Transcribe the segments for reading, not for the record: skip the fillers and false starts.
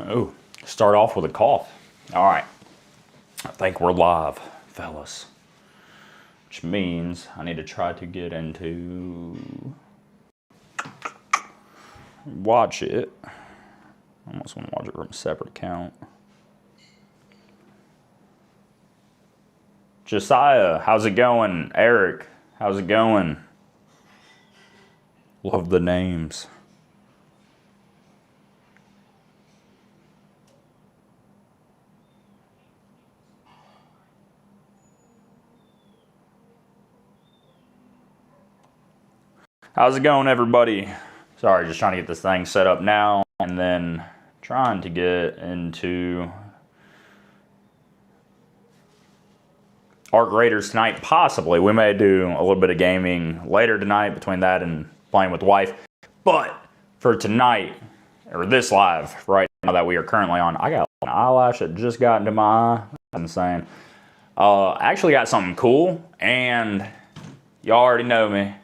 Oh, start off with a cough. All right, I think we're live, fellas. Which means I need to try to get into watch it. I almost want to watch it from a separate account. Josiah, how's it going? Eric, how's it going? Love the names. How's it going, everybody? Sorry, just trying to get this thing set up now and then trying to get into Arc Raiders tonight, possibly. We may do a little bit of gaming later tonight between that and playing with the wife. But for tonight, or this live right now that we are currently on, I got an eyelash that just got into my eye. That's insane. I actually got something cool, and y'all already know me.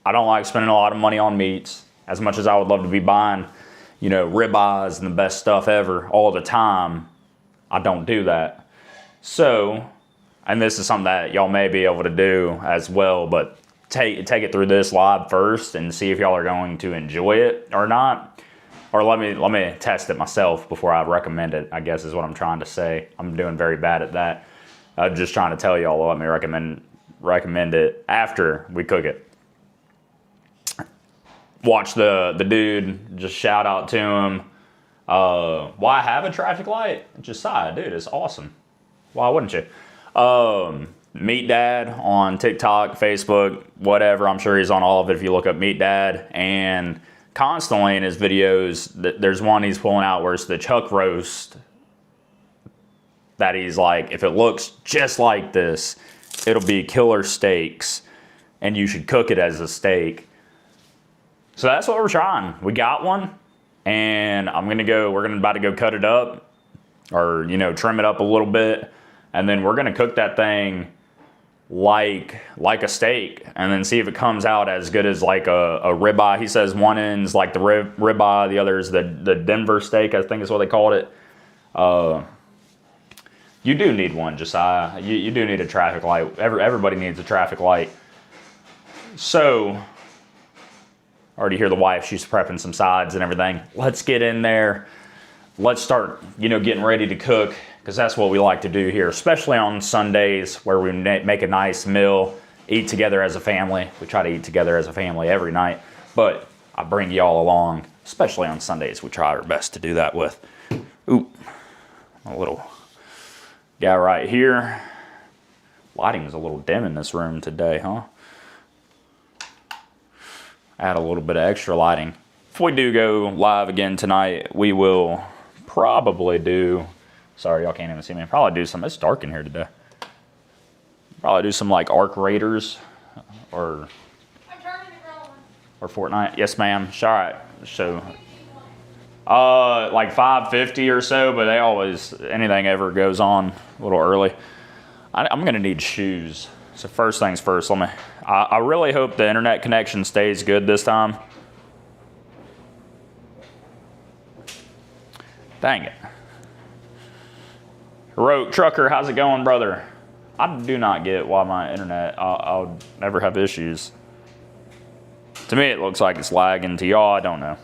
I don't like spending a lot of money on meats as much as I would love to be buying, you know, ribeyes and the best stuff ever all the time. I don't do that. So, and this is something that y'all may be able to do as well, but take it through this live first and see if y'all are going to enjoy it or not. Or let me test it myself before I recommend it, I guess is what I'm trying to say. I'm doing very bad at that. I'm just trying to tell y'all, let me recommend it after we cook it. Watch the dude, just shout out to him. Why have a traffic light? Josiah, dude, it's awesome. Why wouldn't you? Meat Dad on TikTok, Facebook, whatever. I'm sure he's on all of it if you look up Meat Dad. And constantly in his videos, there's one he's pulling out where it's the chuck roast. That he's like, if it looks just like this, it'll be killer steaks. And you should cook it as a steak. So that's what we're trying. We got one, and we're about to go cut it up, or, you know, trim it up a little bit, and then we're gonna cook that thing like a steak, and then see if it comes out as good as like a ribeye. He says one end's like the ribeye, the other is the Denver steak, I think is what they called it. You do need one, Josiah. You do need a traffic light. Everybody needs a traffic light. So, already hear the wife, she's prepping some sides and everything. Let's get in there. Let's start, you know, getting ready to cook, because that's what we like to do here, especially on Sundays where we make a nice meal, eat together as a family. We try to eat together as a family every night, but I bring y'all along, especially on Sundays. We try our best to do that with. Ooh, a little guy right here. Lighting is a little dim in this room today, huh? Add a little bit of extra lighting. If we do go live again tonight, we will probably do, sorry, y'all can't even see me, probably do some, it's dark in here today. Probably do some like Arc Raiders or Fortnite. Yes, ma'am. All right. So, like 5:50 or so, but they always, anything ever goes on a little early. I'm gonna need shoes. So first things first, I really hope the internet connection stays good this time. Dang it. Heroic Trucker, how's it going, brother? I do not get why my internet, I'll never have issues. To me, it looks like it's lagging. To y'all, I don't know.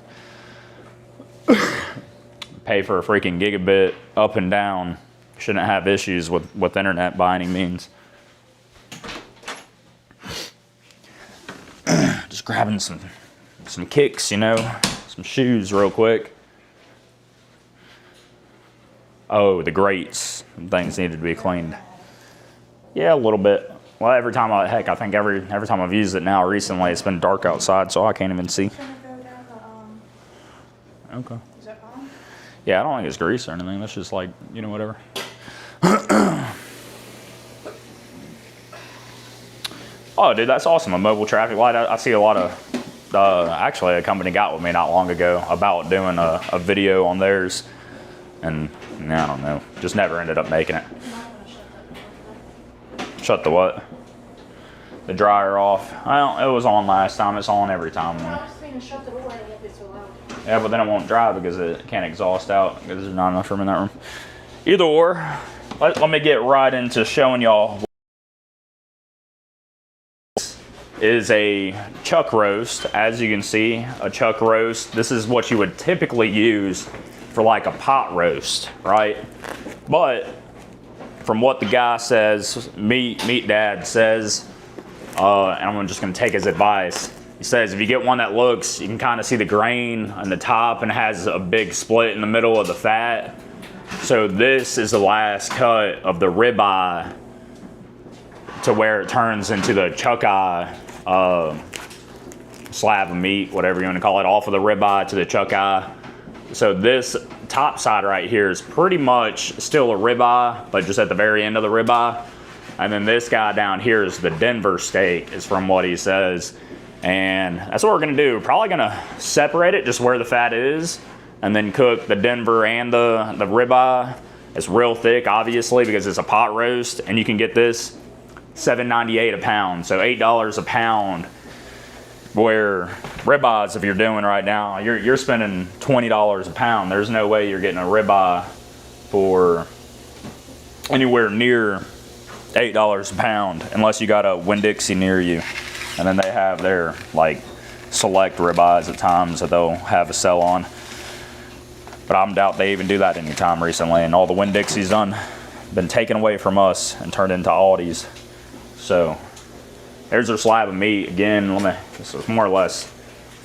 Pay for a freaking gigabit up and down. Shouldn't have issues with internet by any means. Just grabbing some kicks, you know, some shoes real quick. Oh, the grates and things needed to be cleaned. Yeah, a little bit. Well, I think every time I've used it now recently, it's been dark outside, so I can't even see. Okay. Is that on? Yeah, I don't think it's grease or anything. That's just like, you know, whatever. Oh, dude, that's awesome. A mobile traffic light. I see a lot of, actually, a company got with me not long ago about doing a video on theirs. And I don't know, just never ended up making it. Shut the what? The dryer off. Well, it was on last time. It's on every time. I was saying shut the door if it's so loud. Yeah, but then it won't dry because it can't exhaust out because there's not enough room in that room. Either or, let me get right into showing y'all. Is a chuck roast. As you can see, a chuck roast. This is what you would typically use for like a pot roast, right? But from what the guy says, Meat Dad says, and I'm just gonna take his advice. He says if you get one that looks, you can kind of see the grain on the top and has a big split in the middle of the fat. So this is the last cut of the ribeye to where it turns into the chuck eye slab of meat, whatever you want to call it, off of the ribeye to the chuck eye. So this top side right here is pretty much still a ribeye, but just at the very end of the ribeye. And then this guy down here is the Denver steak, is from what he says. And that's what we're gonna do. We're probably gonna separate it just where the fat is, and then cook the Denver and the ribeye. It's real thick, obviously, because it's a pot roast, and you can get this $7.98 a pound, so $8 a pound. Where ribeyes, if you're doing right now, you're spending $20 a pound. There's no way you're getting a ribeye for anywhere near $8 a pound, unless you got a Winn-Dixie near you. And then they have their like select ribeyes at times that they'll have a sell on. But I doubt they even do that anytime recently. And all the Winn-Dixies been taken away from us and turned into Aldi's. So there's our slab of meat. Again, this is more or less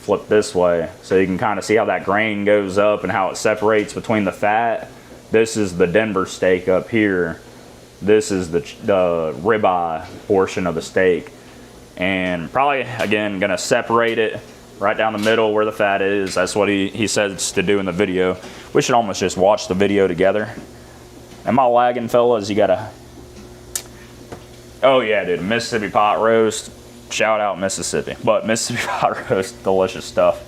flip this way so you can kind of see how that grain goes up and how it separates between the fat. This is the Denver steak up here. This is the ribeye portion of the steak. And probably, again, gonna separate it right down the middle where the fat is. That's what he says to do in the video. We should almost just watch the video together. Am I lagging, fellas? You gotta... Oh yeah, dude, Mississippi pot roast. Shout out Mississippi. But Mississippi pot roast, delicious stuff.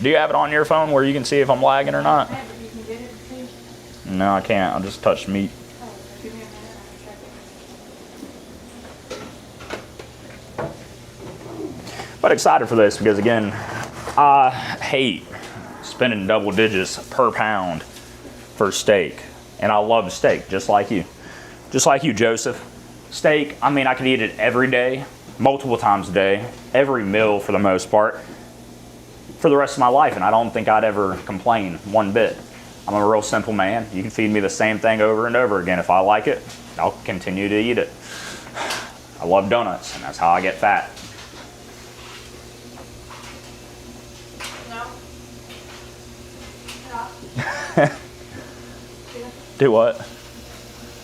Do you have it on your phone where you can see if I'm lagging or not? No, I can't. I'll just touch meat. But excited for this because, again, I hate spending double digits per pound for steak. And I love steak, just like you. Just like you, Joseph. Steak, I mean, I could eat it every day, multiple times a day, every meal for the most part, for the rest of my life, and I don't think I'd ever complain one bit. I'm a real simple man. You can feed me the same thing over and over again. If I like it, I'll continue to eat it. I love donuts, and that's how I get fat. No. Do what?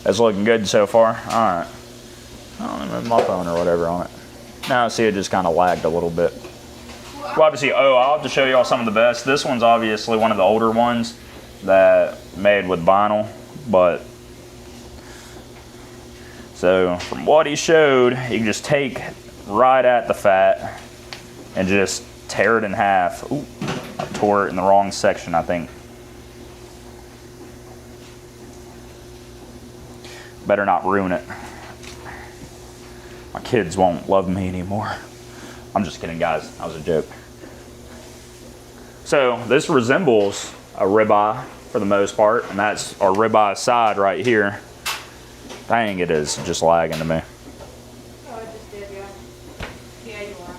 That's looking good so far. All right. I don't know, my phone or whatever on it. Now, see, it just kind of lagged a little bit. Well, obviously, I'll have to show you all some of the best. This one's obviously one of the older ones that made with vinyl, but so from what he showed, you can just take right at the fat and just tear it in half. Ooh, I tore it in the wrong section, I think. Better not ruin it. My kids won't love me anymore. I'm just kidding, guys. That was a joke. So this resembles a ribeye for the most part, and that's our ribeye side right here. Dang, it is just lagging to me. Oh, it just did, yeah. Yeah, you are.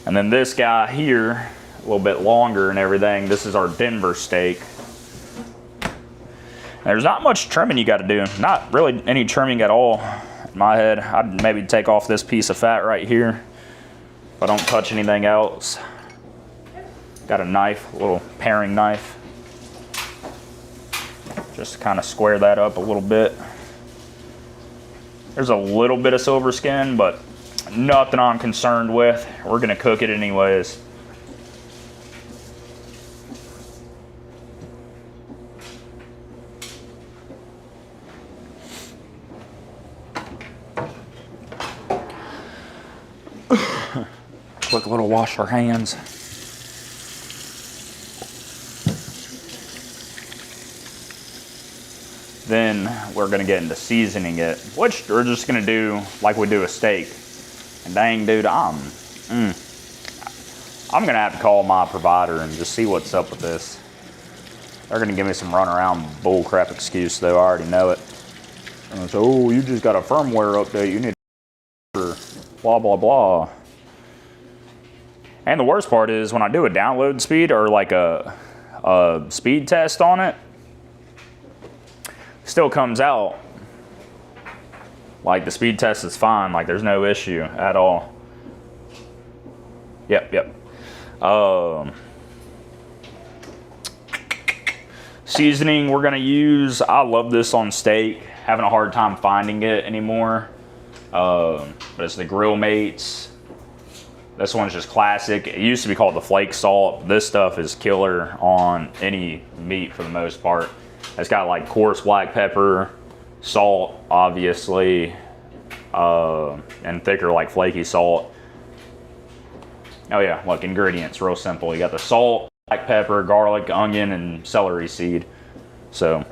And then this guy here, a little bit longer and everything, this is our Denver steak. There's not much trimming you got to do. Not really any trimming at all in my head. I'd maybe take off this piece of fat right here if I don't touch anything else. Got a knife, a little paring knife. Just to kind of square that up a little bit. There's a little bit of silver skin, but nothing I'm concerned with. We're gonna cook it anyways. Quick little wash our hands. Then we're gonna get into seasoning it, which we're just gonna do like we do a steak. And dang, dude, I I'm gonna have to call my provider and just see what's up with this. They're gonna give me some runaround bullcrap excuse though, I already know it. And so, oh, you just got a firmware update, you need to blah, blah, blah. And the worst part is when I do a download speed or like a speed test on it, still comes out like the speed test is fine, like there's no issue at all. Yep. Seasoning we're gonna use, I love this on steak. Having a hard time finding it anymore. But it's the Grill Mates. This one's just classic. It used to be called the flake salt. This stuff is killer on any meat for the most part. It's got like coarse black pepper, salt, obviously, and thicker like flaky salt. Oh yeah, look, ingredients, real simple. You got the salt, black pepper, garlic, onion, and celery seed. So,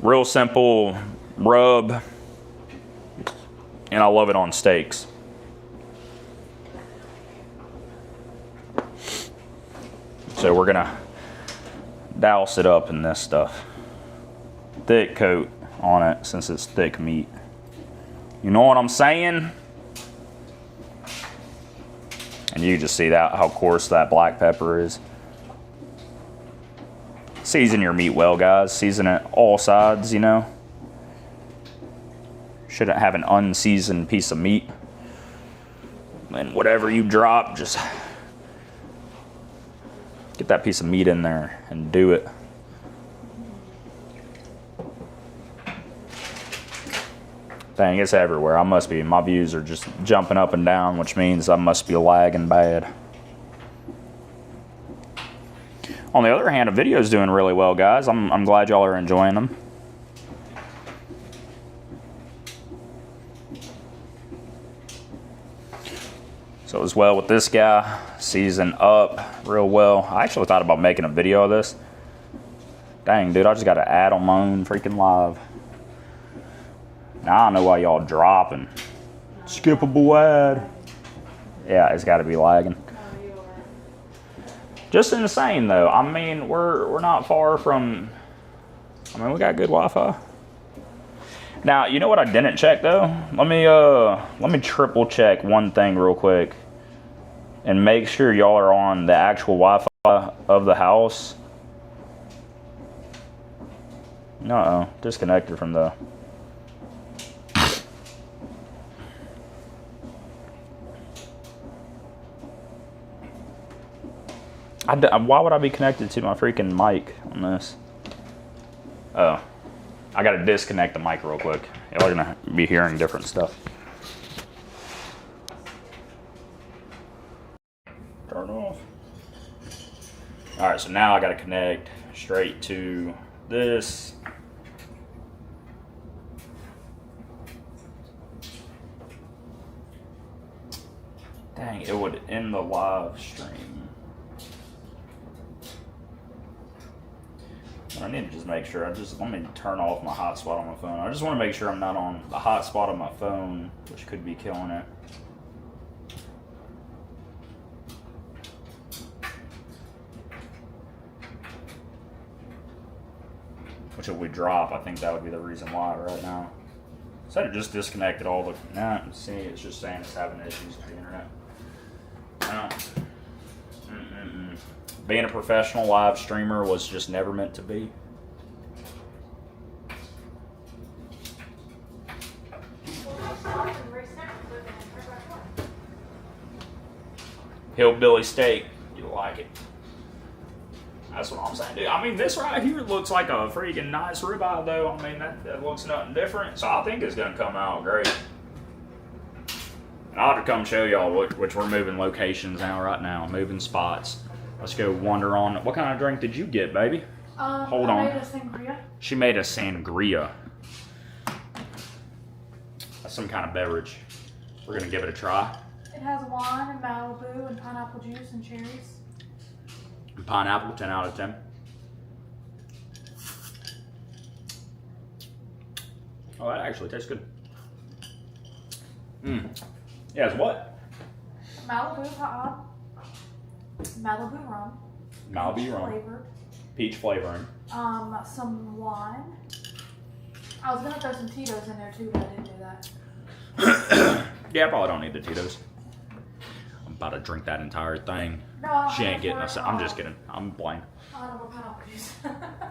real simple rub, and I love it on steaks. So we're gonna douse it up in this stuff. Thick coat on it since it's thick meat. You know what I'm saying? And you just see that how coarse that black pepper is. Season your meat well, guys. Season it all sides, you know. Shouldn't have an unseasoned piece of meat. And whatever you drop, just get that piece of meat in there and do it. Dang, it's everywhere. My views are just jumping up and down, which means I must be lagging bad. On the other hand, a video's doing really well, guys. I'm glad y'all are enjoying them. So as well with this guy, season up real well. I actually thought about making a video of this. Dang, dude, I just got to add on my own freaking live. Now I know why y'all dropping. Skippable ad. Yeah, it's got to be lagging. Just insane though. I mean, we're not far from. I mean, we got good Wi-Fi. Now, you know what I didn't check though? Let me triple check one thing real quick, and make sure y'all are on the actual Wi-Fi of the house. Uh-oh, disconnected from the. Why would I be connected to my freaking mic on this? Oh, I gotta disconnect the mic real quick. Y'all are gonna be hearing different stuff. Turn off. All right, so now I gotta connect straight to this. Dang, it would end the live stream. I need to just make sure, let me turn off my hotspot on my phone. I just want to make sure I'm not on the hotspot on my phone, which could be killing it. Which if we drop, I think that would be the reason why right now. So I just disconnected all the, nah, see, it's just saying it's having issues with the internet. Being a professional live streamer was just never meant to be. Hillbilly steak, you like it. That's what I'm saying, dude. I mean, this right here looks like a freaking nice ribeye, though. I mean, that looks nothing different, so I think it's gonna come out great. And I'll have to come show y'all which we're moving locations now, right now, moving spots. Let's go wander on. What kind of drink did you get, baby? Hold on. I made a sangria. She made a sangria. That's some kind of beverage. We're gonna give it a try. It has wine and Malibu and pineapple juice and cherries. And pineapple, 10 out of 10. Oh, that actually tastes good. Yeah, it's what? Malibu hot. Malibu rum. Malibu rum. Flavored. Peach flavoring. Some wine. I was gonna throw some Tito's in there too, but I didn't do that. Yeah, I probably don't need the Tito's. I'm about to drink that entire thing. No, She ain't getting us. I'm just kidding. I'm blind. I don't know what pineapple juice.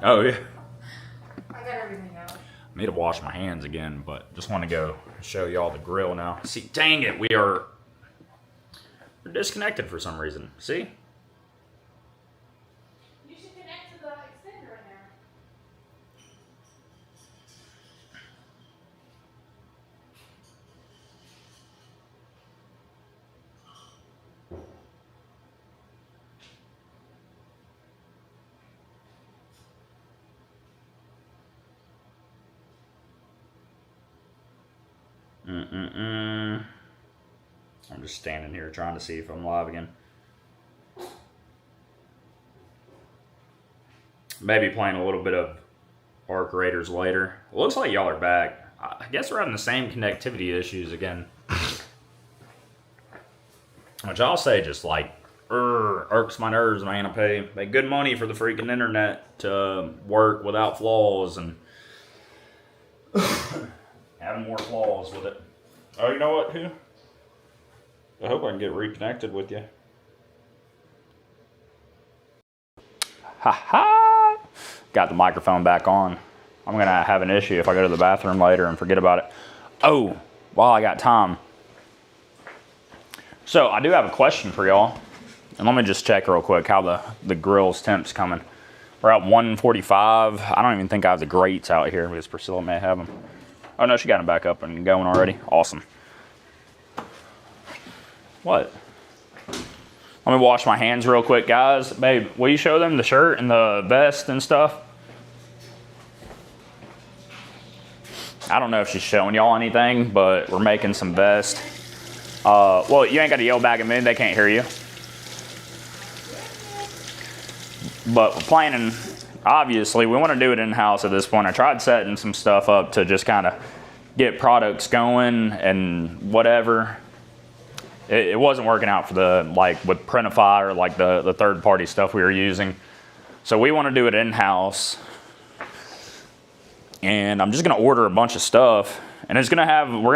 Oh, yeah. I got everything out. I need to wash my hands again, but just want to go show y'all the grill now. See, dang it, we're disconnected for some reason. See? You should connect to the extender in there. I'm just standing here trying to see if I'm live again. Maybe playing a little bit of Arc Raiders later. It looks like y'all are back. I guess we're having the same connectivity issues again. Which I'll say just like irks my nerves, man. I pay good money for the freaking internet to work without flaws and having more flaws with it. Oh, you know what, who? I hope I can get reconnected with you. Ha ha! Got the microphone back on. I'm gonna have an issue if I go to the bathroom later and forget about it. Oh, while I got time. So I do have a question for y'all. And let me just check real quick how the grill's temp's coming. We're at 145. I don't even think I have the grates out here because Priscilla may have them. Oh no, she got them back up and going already. Awesome. What? Let me wash my hands real quick, guys. Babe, will you show them the shirt and the vest and stuff? I don't know if she's showing y'all anything, but we're making some vest. Well, you ain't got to yell back at me. They can't hear you. But we're planning, obviously, we want to do it in-house at this point. I tried setting some stuff up to just kind of get products going and whatever. It wasn't working out for the, like, with Printify or, like, the third-party stuff we were using. So we want to do it in-house. And I'm just going to order a bunch of stuff. And we're going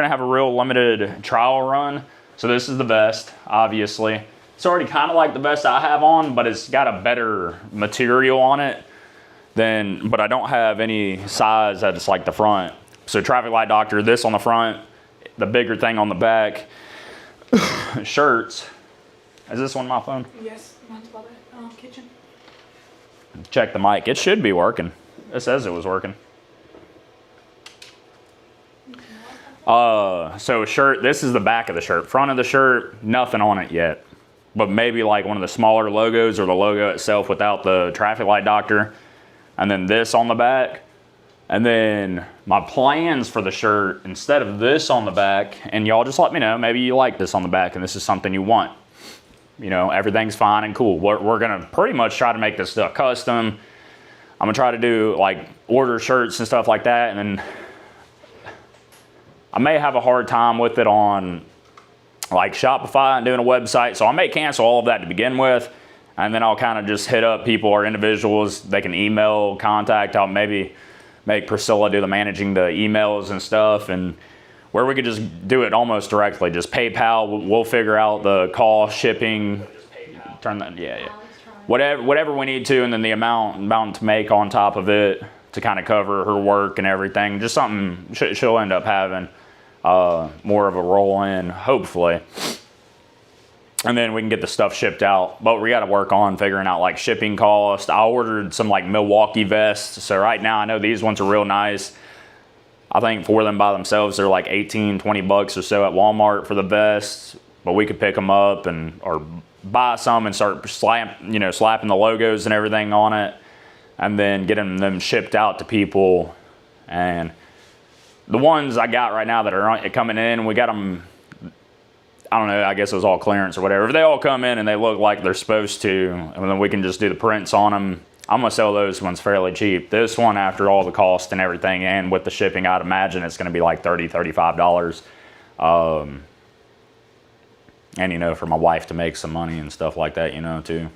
to have a real limited trial run. So this is the vest, obviously. It's already kind of like the vest I have on, but it's got a better material on it but I don't have any size that's like the front. So TrafficLightDoctor, this on the front, the bigger thing on the back. Shirts. Is this one my phone? Yes, mine's by the kitchen. Check the mic. It should be working. It says it was working. So shirt, this is the back of the shirt. Front of the shirt, nothing on it yet. But maybe like one of the smaller logos or the logo itself without the TrafficLightDoctor. And then this on the back. And then my plans for the shirt, instead of this on the back, and y'all just let me know, maybe you like this on the back and this is something you want. You know, everything's fine and cool. We're gonna pretty much try to make this stuff custom. I'm gonna try to do like order shirts and stuff like that, and then I may have a hard time with it on like Shopify and doing a website, so I may cancel all of that to begin with, and then I'll kind of just hit up people or individuals. They can email, contact. I'll maybe make Priscilla do the managing the emails and stuff, and where we could just do it almost directly, just PayPal. We'll figure out the cost, shipping, turn that, yeah. Whatever we need to, and then the amount to make on top of it to kind of cover her work and everything. Just something she'll end up having more of a roll in, hopefully. And then we can get the stuff shipped out. But we got to work on figuring out like shipping cost. I ordered some like Milwaukee vests. So right now I know these ones are real nice. I think for them by themselves, they're like 18, 20 bucks or so at Walmart for the vests. But we could pick them up or buy some and start slapping the logos and everything on it. And then getting them shipped out to people. And the ones I got right now that are coming in, we got them, I don't know, I guess it was all clearance or whatever. If they all come in and they look like they're supposed to, and then we can just do the prints on them, I'm going to sell those ones fairly cheap. This one, after all the cost and everything, and with the shipping, I'd imagine it's going to be like $30, $35. And, you know, for my wife to make some money and stuff like that, you know, too.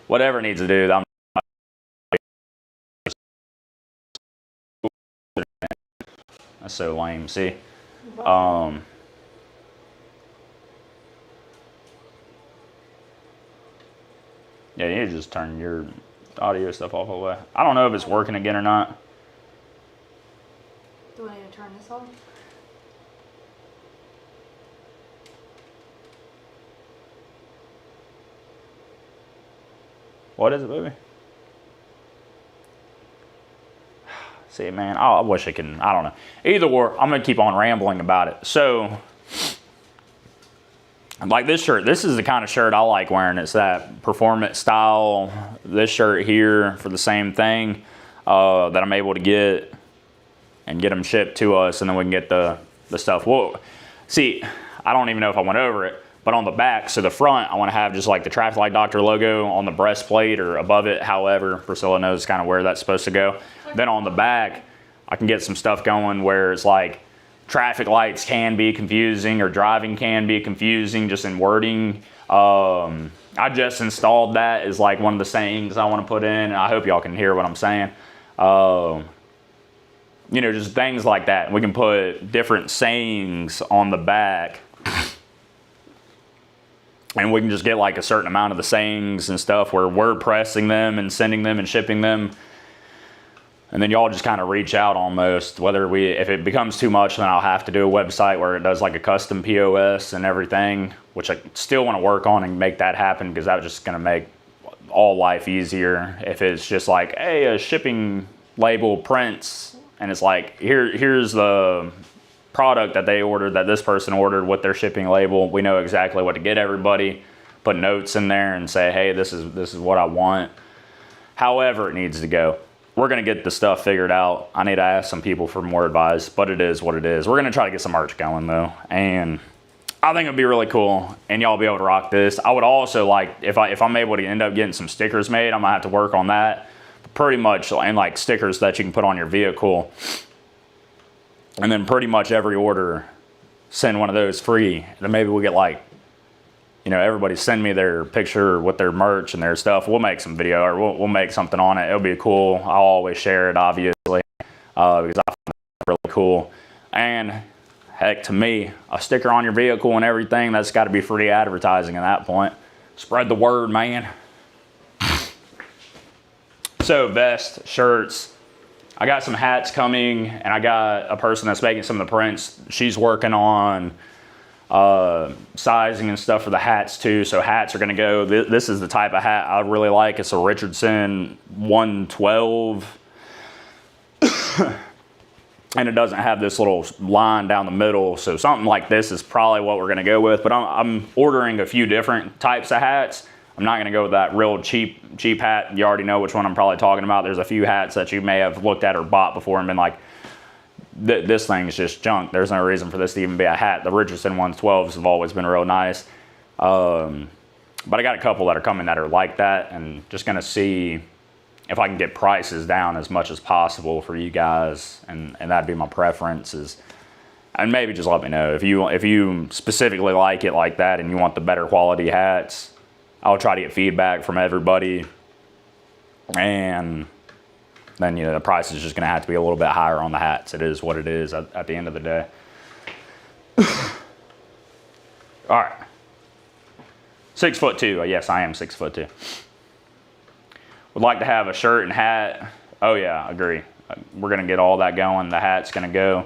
Whatever it needs to do, I'm that's so lame. See, yeah, you need to just turn your audio stuff off all the way. I don't know if it's working again or not. Do I need to turn this on? What is it, baby? See, man, I wish I can, I don't know. Either or, I'm going to keep on rambling about it. So, like this shirt, this is the kind of shirt I like wearing. It's that performance style. This shirt here for the same thing that I'm able to get and get them shipped to us, and then we can get the stuff. Well, see, I don't even know if I went over it, but on the back, so the front, I want to have just like the TrafficLightDoctor logo on the breastplate or above it, however Priscilla knows kind of where that's supposed to go. Then on the back, I can get some stuff going where it's like traffic lights can be confusing or driving can be confusing just in wording. I just installed that as like one of the sayings I want to put in, and I hope y'all can hear what I'm saying. You know, just things like that. We can put different sayings on the back. And we can just get like a certain amount of the sayings and stuff where we're pressing them and sending them and shipping them. And then y'all just kind of reach out almost. If it becomes too much, then I'll have to do a website where it does like a custom POS and everything, which I still want to work on and make that happen, because that's just going to make all life easier. If it's just like, hey, a shipping label prints, and it's like, here's the product that they ordered, that this person ordered with their shipping label. We know exactly what to get everybody. Put notes in there and say, hey, this is what I want. However it needs to go. We're going to get the stuff figured out. I need to ask some people for more advice, but it is what it is. We're going to try to get some merch going though, and I think it'd be really cool, and y'all be able to rock this. I would also like, if I'm able to end up getting some stickers made, I'm going to have to work on that. Pretty much, and like stickers that you can put on your vehicle. And then pretty much every order, send one of those free. And then maybe we get like, you know, everybody send me their picture with their merch and their stuff. We'll make some video, or we'll make something on it. It'll be cool. I'll always share it, obviously, because I find it really cool. And heck, to me, a sticker on your vehicle and everything, that's got to be free advertising at that point. Spread the word, man. So vest, shirts. I got some hats coming, and I got a person that's making some of the prints. She's working on sizing and stuff for the hats too. So hats are going to go. This is the type of hat I really like. It's a Richardson 112. And it doesn't have this little line down the middle. So something like this is probably what we're going to go with. But I'm ordering a few different types of hats. I'm not going to go with that real cheap hat. You already know which one I'm probably talking about. There's a few hats that you may have looked at or bought before and been like, this thing's just junk. There's no reason for this to even be a hat. The Richardson 112s have always been real nice. But I got a couple that are coming that are like that, and just going to see if I can get prices down as much as possible for you guys, and that'd be my preference. And maybe just let me know if you specifically like it like that and you want the better quality hats. I'll try to get feedback from everybody, and then, you know, the price is just going to have to be a little bit higher on the hats. It is what it is at the end of the day. All right. 6'2". Yes, I am 6'2". Would like to have a shirt and hat. Oh yeah, agree. We're going to get all that going. The hat's going to go.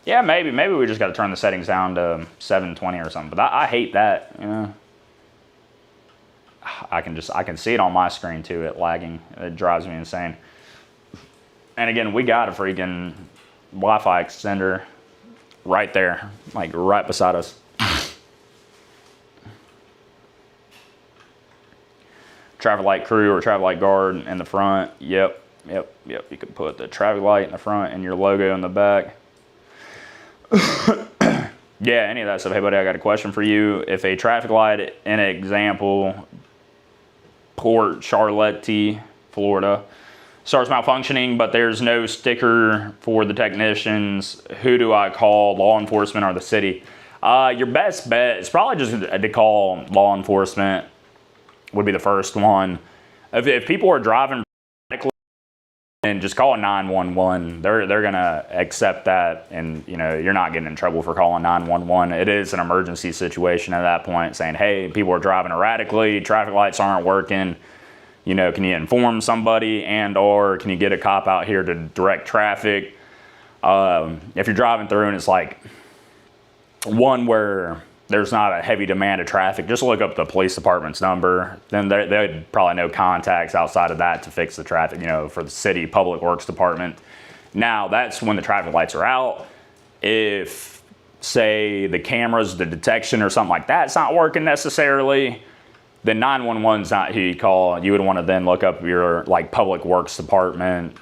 Yeah, maybe we just got to turn the settings down to 720 or something. But I hate that, you know. I can see it on my screen too, it lagging. It drives me insane. And again, we got a freaking Wi-Fi extender right there, like right beside us. Traffic light crew or traffic light guard in the front. Yep. You could put the traffic light in the front and your logo in the back. Yeah, any of that stuff. Hey buddy, I got a question for you. If a traffic light, in an example, Port Charlotte, Florida, starts malfunctioning, but there's no sticker for the technicians. Who do I call, law enforcement or the city? Your best bet is probably just to call law enforcement, would be the first one. If people are driving and just call 911, they're gonna accept that, and you know, you're not getting in trouble for calling 911. It is an emergency situation at that point, saying, hey, people are driving erratically, traffic lights aren't working. You know, can you inform somebody, and or can you get a cop out here to direct traffic? If you're driving through and it's like one where there's not a heavy demand of traffic, just look up the police department's number. Then they'd probably know contacts outside of that to fix the traffic, you know, for the city public works department. Now, that's when the traffic lights are out. If, say, the cameras, the detection or something like that's not working necessarily, then 911's not who you call. You would want to then look up your like public works department.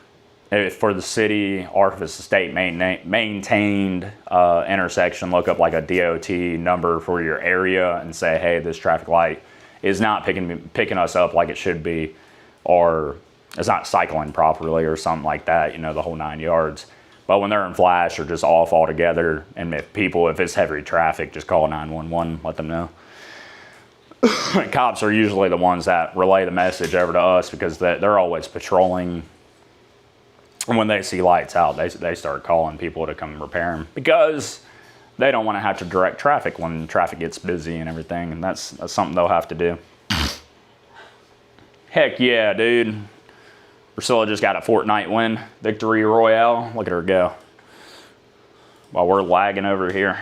If for the city, or if it's a state maintained intersection, look up like a DOT number for your area and say, hey, this traffic light is not picking us up like it should be, or it's not cycling properly or something like that, you know, the whole 9 yards. But when they're in flash or just off altogether, and if it's heavy traffic, just call 911, let them know. Cops are usually the ones that relay the message over to us because they're always patrolling. And when they see lights out, they start calling people to come repair them because they don't want to have to direct traffic when traffic gets busy and everything. And that's something they'll have to do. Heck yeah, dude. Priscilla just got a Fortnite win. Victory Royale. Look at her go. While we're lagging over here.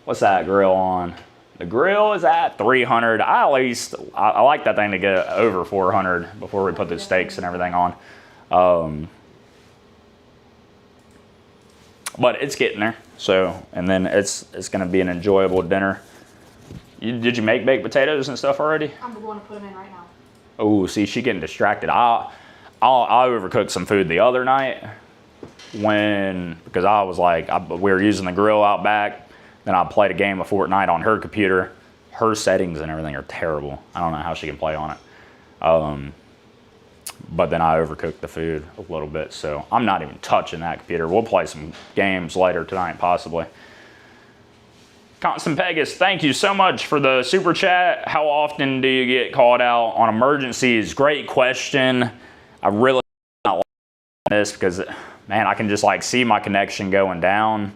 What's that grill on? The grill is at 300. I like that thing to get over 400 before we put the steaks and everything on. But it's getting there. So, and then it's going to be an enjoyable dinner. Did you make baked potatoes and stuff already? I'm going to put them in right now. Oh, see, she getting distracted. I overcooked some food the other night because I was like, we were using the grill out back. Then I played a game of Fortnite on her computer. Her settings and everything are terrible. I don't know how she can play on it. But then I overcooked the food a little bit, so I'm not even touching that computer. We'll play some games later tonight, possibly. Constant Pegasus, thank you so much for the super chat. How often do you get called out on emergencies? Great question. I really not like this because, man, I can just like see my connection going down.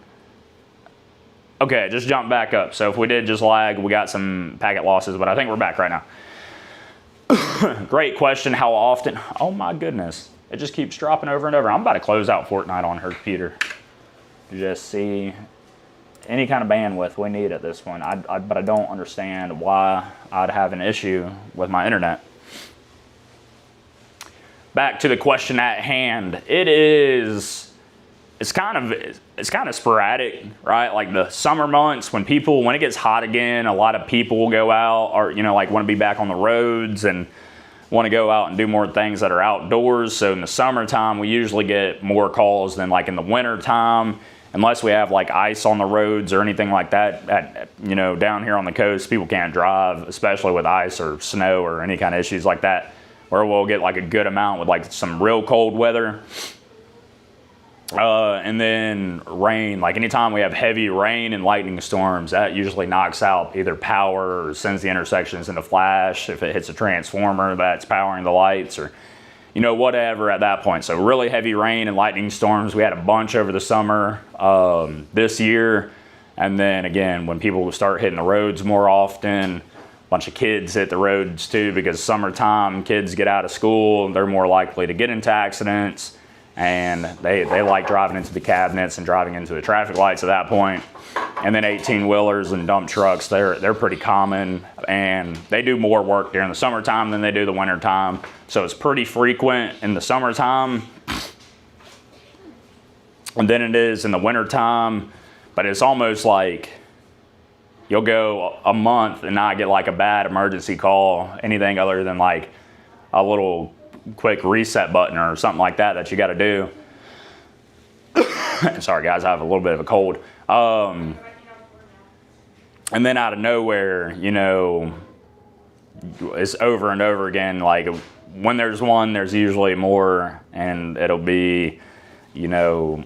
Okay, just jump back up. So if we did just lag, we got some packet losses, but I think we're back right now. Great question. How often? Oh my goodness. It just keeps dropping over and over. I'm about to close out Fortnite on her computer. Just see any kind of bandwidth we need at this point. But I don't understand why I'd have an issue with my internet. Back to the question at hand. It's kind of sporadic, right? Like the summer months when it gets hot again, a lot of people will go out or, you know, like want to be back on the roads and want to go out and do more things that are outdoors. So in the summertime, we usually get more calls than like in the winter time, unless we have like ice on the roads or anything like that. You know, down here on the coast, people can't drive, especially with ice or snow or any kind of issues like that, where we'll get like a good amount with like some real cold weather. And then rain, like anytime we have heavy rain and lightning storms, that usually knocks out either power or sends the intersections into flash. If it hits a transformer that's powering the lights or, you know, whatever at that point. So really heavy rain and lightning storms, we had a bunch over the summer this year. And then again, when people start hitting the roads more often, a bunch of kids hit the roads too, because summertime, kids get out of school, they're more likely to get into accidents. And they like driving into the cabinets and driving into the traffic lights at that point. And then 18-wheelers and dump trucks, they're pretty common, and they do more work during the summertime than they do the wintertime. So it's pretty frequent in the summertime, and then it is in the wintertime. But it's almost like you'll go a month and not get like a bad emergency call, anything other than like a little quick reset button or something like that you got to do. Sorry guys, I have a little bit of a cold. And then out of nowhere, you know, it's over and over again. Like when there's one, there's usually more, and it'll be, you know,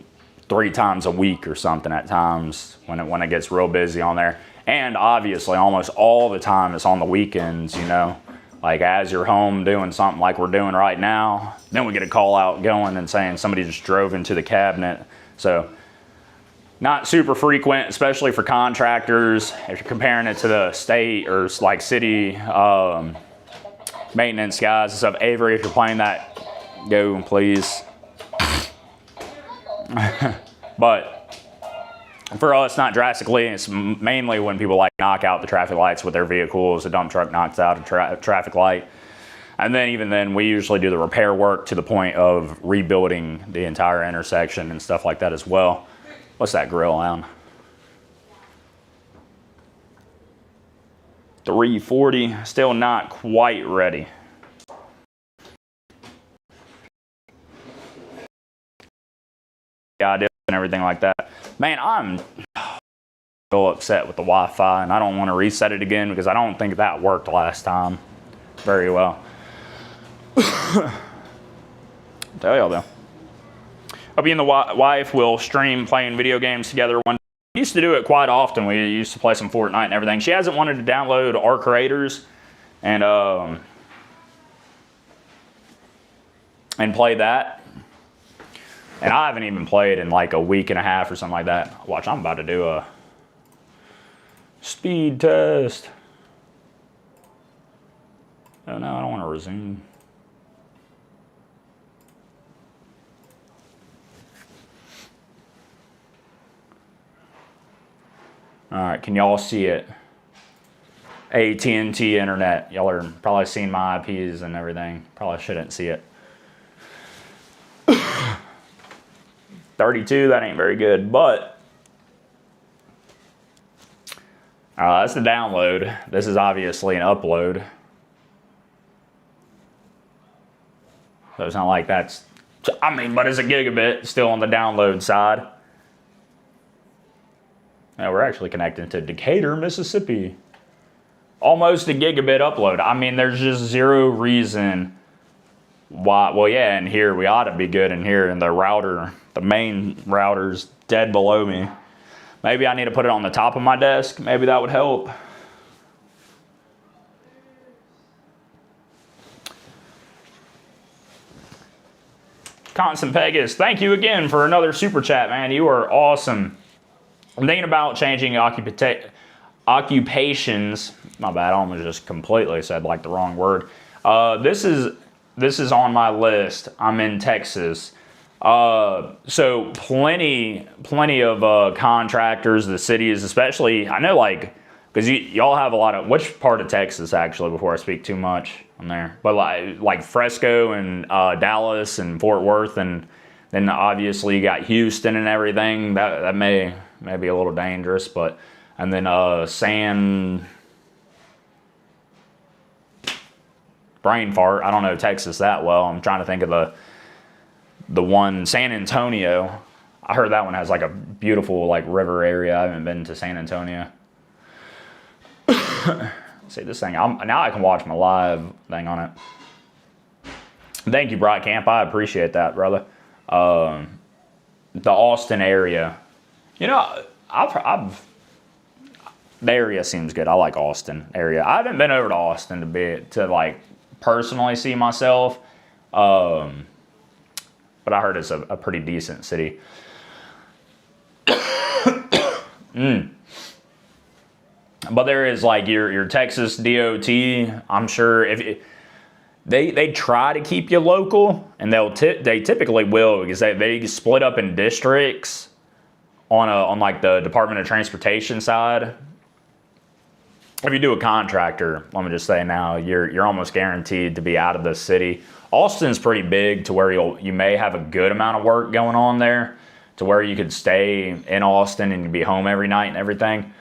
3 times a week or something at times when it gets real busy on there. And obviously almost all the time it's on the weekends, you know, like as you're home doing something like we're doing right now, then we get a call out going and saying somebody just drove into the cabinet. So not super frequent, especially for contractors. If you're comparing it to the state or like city maintenance guys and stuff. Avery, if you're playing that, go please. But for us, not drastically. It's mainly when people like knock out the traffic lights with their vehicles. A dump truck knocks out a traffic light. And then even then, we usually do the repair work to the point of rebuilding the entire intersection and stuff like that as well. What's that grill on? 340, still not quite ready. Yeah, and everything like that. Man, I'm so upset with the Wi-Fi, and I don't want to reset it again because I don't think that worked last time very well. Tell y'all though. Hope you and the wife will stream playing video games together one day. We used to do it quite often. We used to play some Fortnite and everything. She hasn't wanted to download our creators and play that. And I haven't even played in like a week and a half or something like that. Watch, I'm about to do a speed test. Oh no, I don't want to resume. All right, can y'all see it? AT&T internet. Y'all are probably seeing my IPs and everything. Probably shouldn't see it. 32, that ain't very good, but that's the download. This is obviously an upload. So it's not like that's, I mean, but it's a gigabit still on the download side. Now we're actually connected to Decatur, Mississippi. Almost a gigabit upload. I mean, there's just zero reason why. Well, yeah, and here we ought to be good in here, and the router, the main router's dead below me. Maybe I need to put it on the top of my desk. Maybe that would help. Constant Pegasus, thank you again for another super chat, man. You are awesome. I'm thinking about changing occupations. My bad, I almost just completely said like the wrong word. This is on my list. I'm in Texas. So plenty of contractors, the cities, especially, I know like, because y'all have a lot of, which part of Texas actually, before I speak too much on there, but like Fresco and Dallas and Fort Worth, and then obviously you got Houston and everything. That may be a little dangerous, but, and then brain fart, I don't know Texas that well. I'm trying to think of the one, San Antonio. I heard that one has like a beautiful like river area. I haven't been to San Antonio. See this thing, now I can watch my live thing on it. Thank you, Bright Camp. I appreciate that, brother. The Austin area. You know, the area seems good. I like Austin area. I haven't been over to Austin to like personally see myself, but I heard it's a pretty decent city. But there is like your Texas DOT. I'm sure if they try to keep you local, and they typically will, because they split up in districts on like the Department of Transportation side. If you do a contractor, let me just say now, you're almost guaranteed to be out of the city. Austin's pretty big to where you may have a good amount of work going on there, to where you could stay in Austin and be home every night and everything.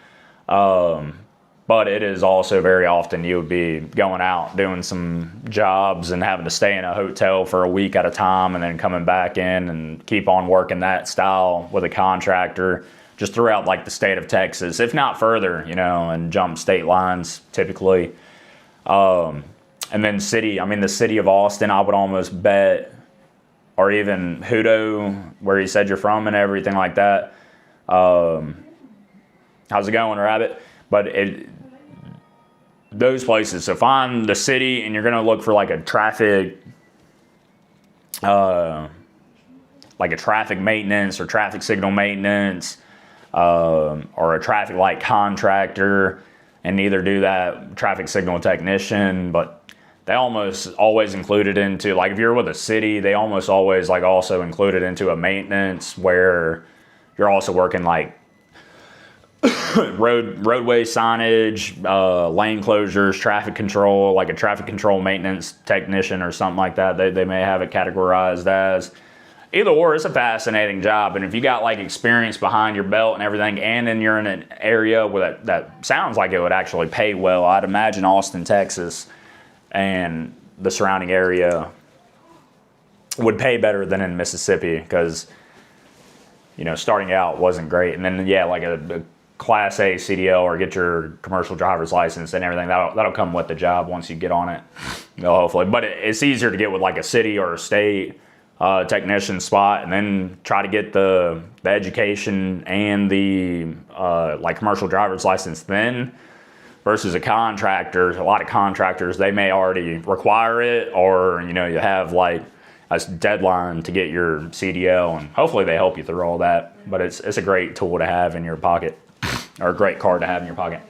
But it is also very often you would be going out doing some jobs and having to stay in a hotel for a week at a time, and then coming back in and keep on working that style with a contractor just throughout like the state of Texas, if not further, you know, and jump state lines typically. And then the city of Austin, I would almost bet, or even Hutto, where you said you're from and everything like that. How's it going, Rabbit? But those places. So find the city, and you're gonna look for like a traffic maintenance or traffic signal maintenance, or a traffic light contractor, and either do that traffic signal technician. But they almost always include it into, like, if you're with a city, they almost always like also include it into a maintenance where you're also working like roadway signage, lane closures, traffic control, like a traffic control maintenance technician or something like that. They may have it categorized as. Either or, it's a fascinating job. And if you got like experience behind your belt and everything, and then you're in an area where that sounds like it would actually pay well, I'd imagine Austin, Texas and the surrounding area would pay better than in Mississippi, because, you know, starting out wasn't great. And then, yeah, like a Class A CDL, or get your commercial driver's license and everything, that'll come with the job once you get on it, you know, hopefully. But it's easier to get with like a city or a state technician spot, and then try to get the education and the like commercial driver's license then, versus a contractor. A lot of contractors, they may already require it, or, you know, you have like a deadline to get your CDL, and hopefully they help you through all that. But it's a great tool to have in your pocket, or a great card to have in your pocket.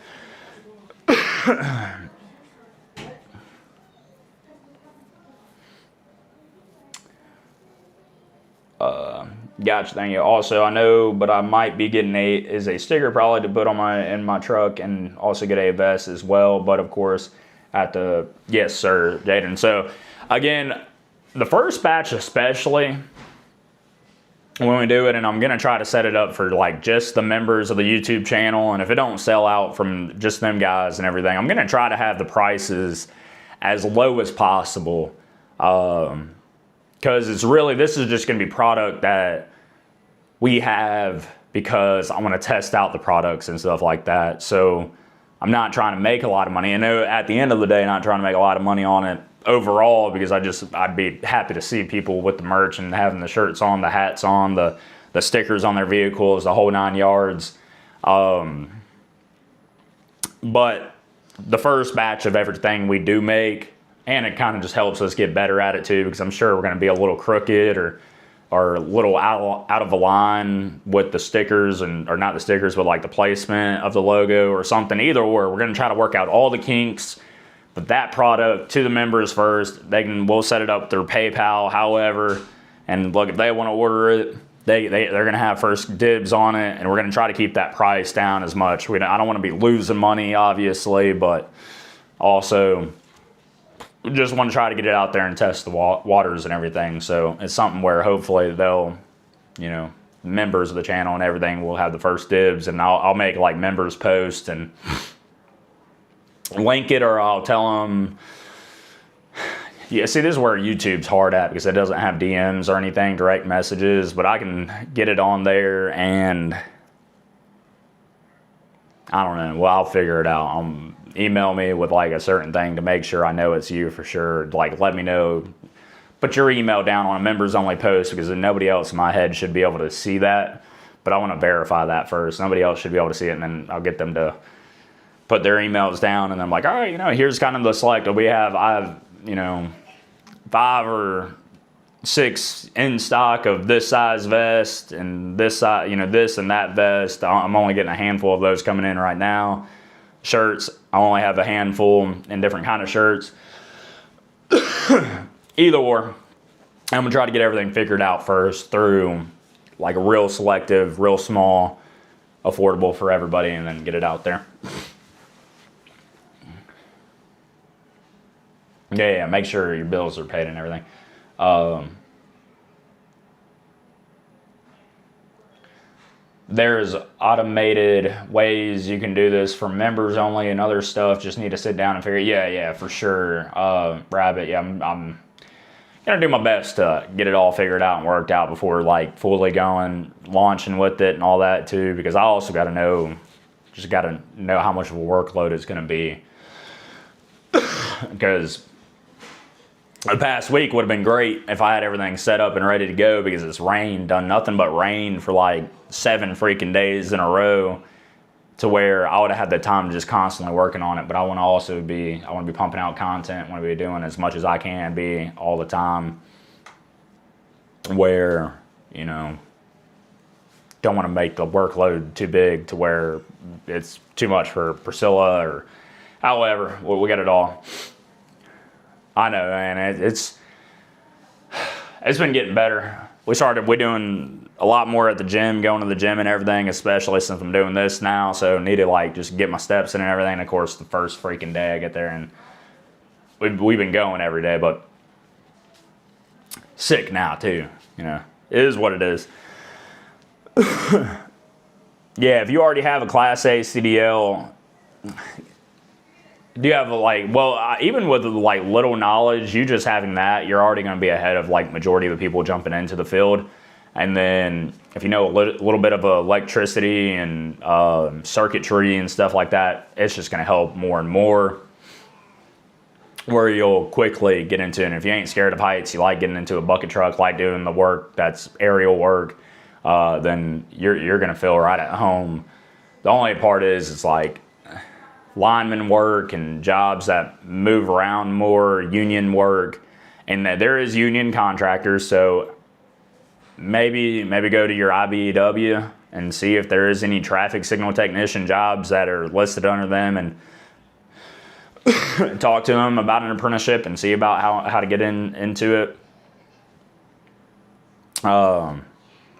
Gotcha, thank you. Also, I know, but I might be getting a sticker probably to put on in my truck, and also get a vest as well. But of course, yes, sir, Jaden. So again, the first batch especially, when we do it, and I'm gonna try to set it up for like just the members of the YouTube channel, and if it don't sell out from just them guys and everything, I'm gonna try to have the prices as low as possible. Because this is just going to be product that we have because I want to test out the products and stuff like that. So I'm not trying to make a lot of money. I know at the end of the day, not trying to make a lot of money on it overall, because I'd be happy to see people with the merch and having the shirts on, the hats on, the stickers on their vehicles, the whole 9 yards. But the first batch of everything we do make, and it kind of just helps us get better at it too, because I'm sure we're going to be a little crooked or a little out of the line with the stickers, or not the stickers, but like the placement of the logo or something. Either or, we're going to try to work out all the kinks. But that product to the members first, we'll set it up through PayPal, however. And look, if they want to order it, they're going to have first dibs on it, and we're going to try to keep that price down as much. I don't want to be losing money, obviously, but also just want to try to get it out there and test the waters and everything. So it's something where hopefully they'll, you know, members of the channel and everything will have the first dibs, and I'll make like members post and link it, or I'll tell them. Yeah, see, this is where YouTube's hard at, because it doesn't have DMs or anything, direct messages, but I can get it on there, and I don't know. Well, I'll figure it out. Email me with like a certain thing to make sure I know it's you for sure. Like, let me know. Put your email down on a members only post, because then nobody else in my head should be able to see that. But I want to verify that first. Nobody else should be able to see it, and then I'll get them to put their emails down, and then I'm like, all right, you know, here's kind of the select. I have, you know, 5 or 6 in stock of this size vest and this size, you know, this and that vest. I'm only getting a handful of those coming in right now. Shirts, I only have a handful in different kind of shirts. Either or, I'm gonna try to get everything figured out first through like a real selective, real small, affordable for everybody, and then get it out there. Yeah, make sure your bills are paid and everything. There's automated ways you can do this for members only and other stuff. Just need to sit down and figure. Yeah, for sure. Rabbit. Yeah, I'm gonna do my best to get it all figured out and worked out before like fully launching with it and all that too. Because I also got to know how much of a workload it's gonna be. because the past week would have been great if I had everything set up and ready to go, because it's rained, done nothing but rain for like 7 freaking days in a row, to where I would have had the time to just constantly working on it. But I want to be pumping out content, want to be doing as much as I can be all the time, where, you know, don't want to make the workload too big to where it's too much for Priscilla or however. We got it all. I know, man. It's been getting better. We're doing a lot more at the gym, going to the gym and everything, especially since I'm doing this now. So need to like just get my steps in and everything. And of course, the first freaking day I get there, and we've been going every day, but sick now too. You know, it is what it is. Yeah, if you already have a Class A CDL, do you have even with like little knowledge, you just having that, you're already going to be ahead of like majority of the people jumping into the field. And then if you know a little bit of electricity and circuitry and stuff like that, it's just going to help more and more, where you'll quickly get into it. And if you ain't scared of heights, you like getting into a bucket truck, like doing the work that's aerial work, then you're going to feel right at home. The only part is it's like lineman work and jobs that move around more, union work, and that there is union contractors. So maybe go to your IBEW and see if there is any traffic signal technician jobs that are listed under them, and talk to them about an apprenticeship and see about how to get into it.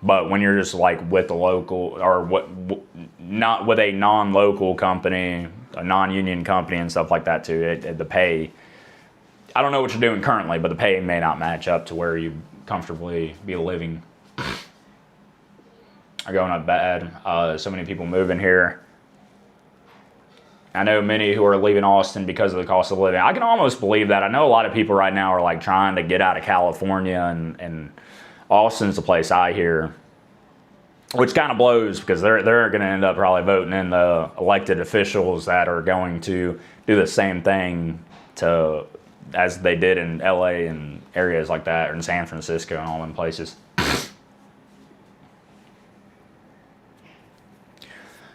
But when you're just like with the local, or not with a non-local company, a non-union company and stuff like that too, the pay, I don't know what you're doing currently, but the pay may not match up to where you comfortably be living. Are going up bad. So many people moving here. I know many who are leaving Austin because of the cost of living. I can almost believe that. I know a lot of people right now are like trying to get out of California, and Austin's the place I hear, which kind of blows, because they're going to end up probably voting in the elected officials that are going to do the same thing as they did in LA and areas like that, or in San Francisco and all them places.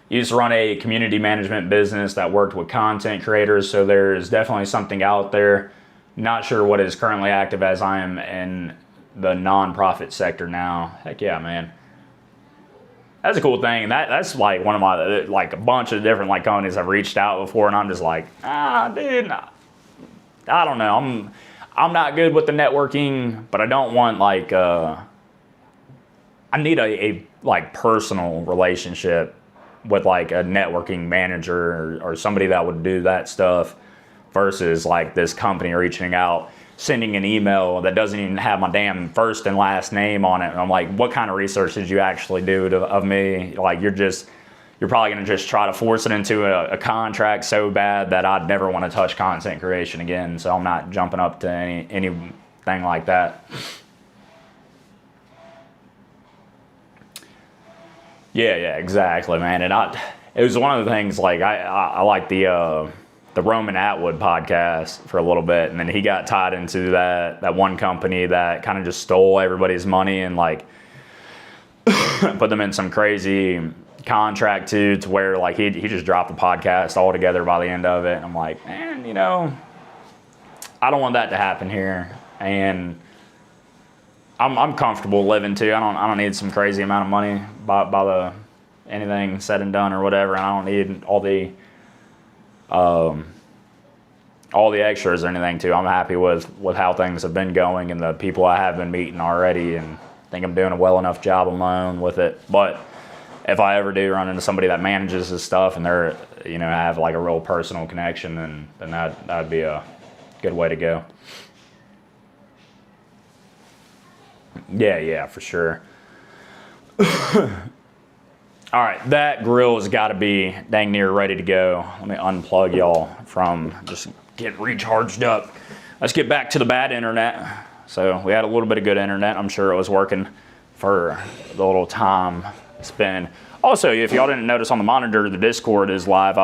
Used to run a community management business that worked with content creators, so there's definitely something out there. Not sure what is currently active, as I am in the nonprofit sector now. Heck yeah, man. That's a cool thing. That's like one of my, like a bunch of different like companies I've reached out before, and I'm just like, dude, I don't know. I'm not good with the networking, but I don't want like, I need a like personal relationship with like a networking manager or somebody that would do that stuff, versus like this company reaching out, sending an email that doesn't even have my damn first and last name on it. And I'm like, what kind of research did you actually do of me? Like, you're probably going to just try to force it into a contract so bad that I'd never want to touch content creation again. So I'm not jumping up to anything like that. Yeah, exactly, man. And it was one of the things, like I like the Roman Atwood podcast for a little bit, and then he got tied into that one company that kind of just stole everybody's money and like put them in some crazy contract to where like he just dropped the podcast altogether by the end of it. And I'm like, man, you know, I don't want that to happen here, and I'm comfortable living too. I don't need some crazy amount of money by the anything said and done or whatever. And I don't need all the extras or anything too. I'm happy with how things have been going and the people I have been meeting already, and think I'm doing a well enough job on my own with it. But if I ever do run into somebody that manages this stuff and they're, you know, have like a real personal connection, then that'd be a good way to go. Yeah, for sure. All right, that grill has got to be dang near ready to go. Let me unplug y'all from just get recharged up. Let's get back to the bad internet. So we had a little bit of good internet. I'm sure it was working for the little time spent. Also, if y'all didn't notice on the monitor, the Discord is live.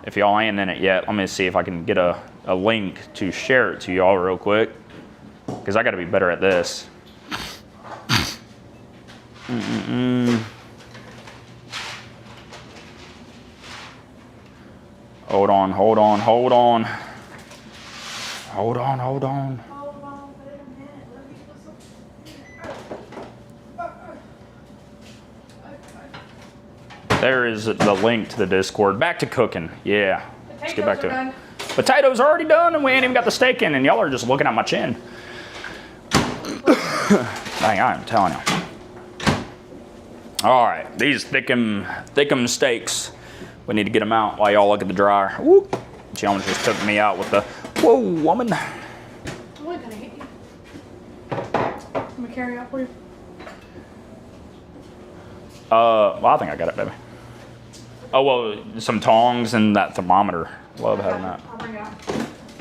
if y'all ain't in it yet, let me see if I can get a link to share it to y'all real quick. Because I got to be better at this. Hold on. Hold on, wait a minute. Let me put some. There is the link to the Discord. Back to cooking. Yeah. Let's get back to it. Potatoes are already done and we ain't even got the steak in and y'all are just looking at my chin. Dang, I'm telling you. All right, these thickum steaks. We need to get them out while y'all look at the dryer. Whoop. She almost just took me out with the, whoa, woman. I'm only gonna hit you. I'm gonna carry out for you. Well, I think I got it, baby. Oh, well, some tongs and that thermometer. Love having that. I'll bring it out.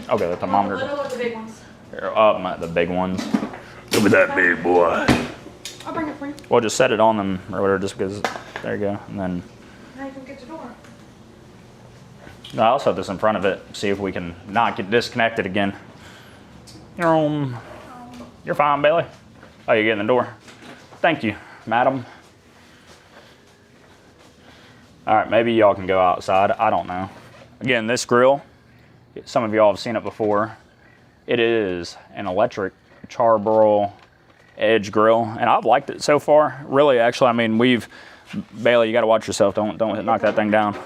Okay, the thermometer. The little or the big ones? The big ones. Look at that big boy. I'll bring it for you. Well, just set it on them or whatever, just because. There you go, and then. Now you can get your door. No, I'll set this in front of it. See if we can not get disconnected again. You're fine, Bailey. Oh, you're getting the door. Thank you, madam. All right, maybe y'all can go outside. I don't know. Again, this grill, some of y'all have seen it before. It is an electric charbroil edge grill, and I've liked it so far. Really, actually, I mean, Bailey, you got to watch yourself. Don't knock that thing down.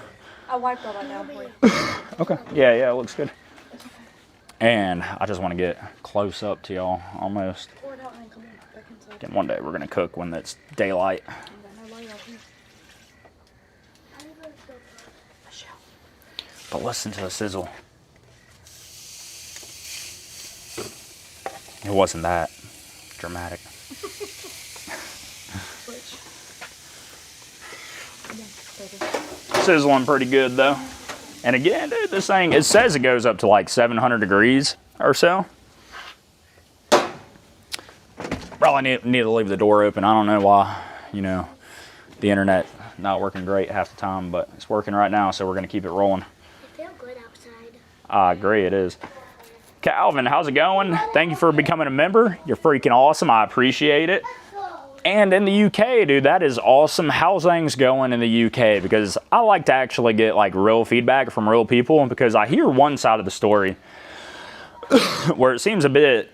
I wiped all that down for you. Okay. Yeah, it looks good. And I just want to get close up to y'all almost. Pour it out and come back inside. Again, one day we're gonna cook when it's daylight. But listen to the sizzle. It wasn't that dramatic. Sizzling pretty good though. And again, dude, this thing, it says it goes up to like 700 degrees or so. Probably need to leave the door open. I don't know why, the internet not working great half the time, but it's working right now, so we're gonna keep it rolling. Feel good outside. I agree, it is. Calvin, how's it going? Thank you for becoming a member. You're freaking awesome. I appreciate it. And in the UK, dude, that is awesome. How's things going in the UK? Because I like to actually get like real feedback from real people, because I hear one side of the story where it seems a bit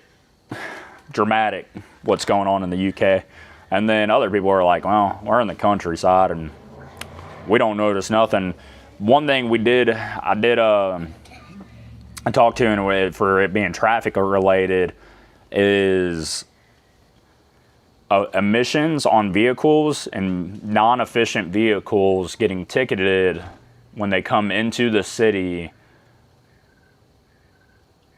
dramatic what's going on in the UK. And then other people are like, well, we're in the countryside and we don't notice nothing. One thing I talked to, and for it being traffic related, is emissions on vehicles and non-efficient vehicles getting ticketed when they come into the city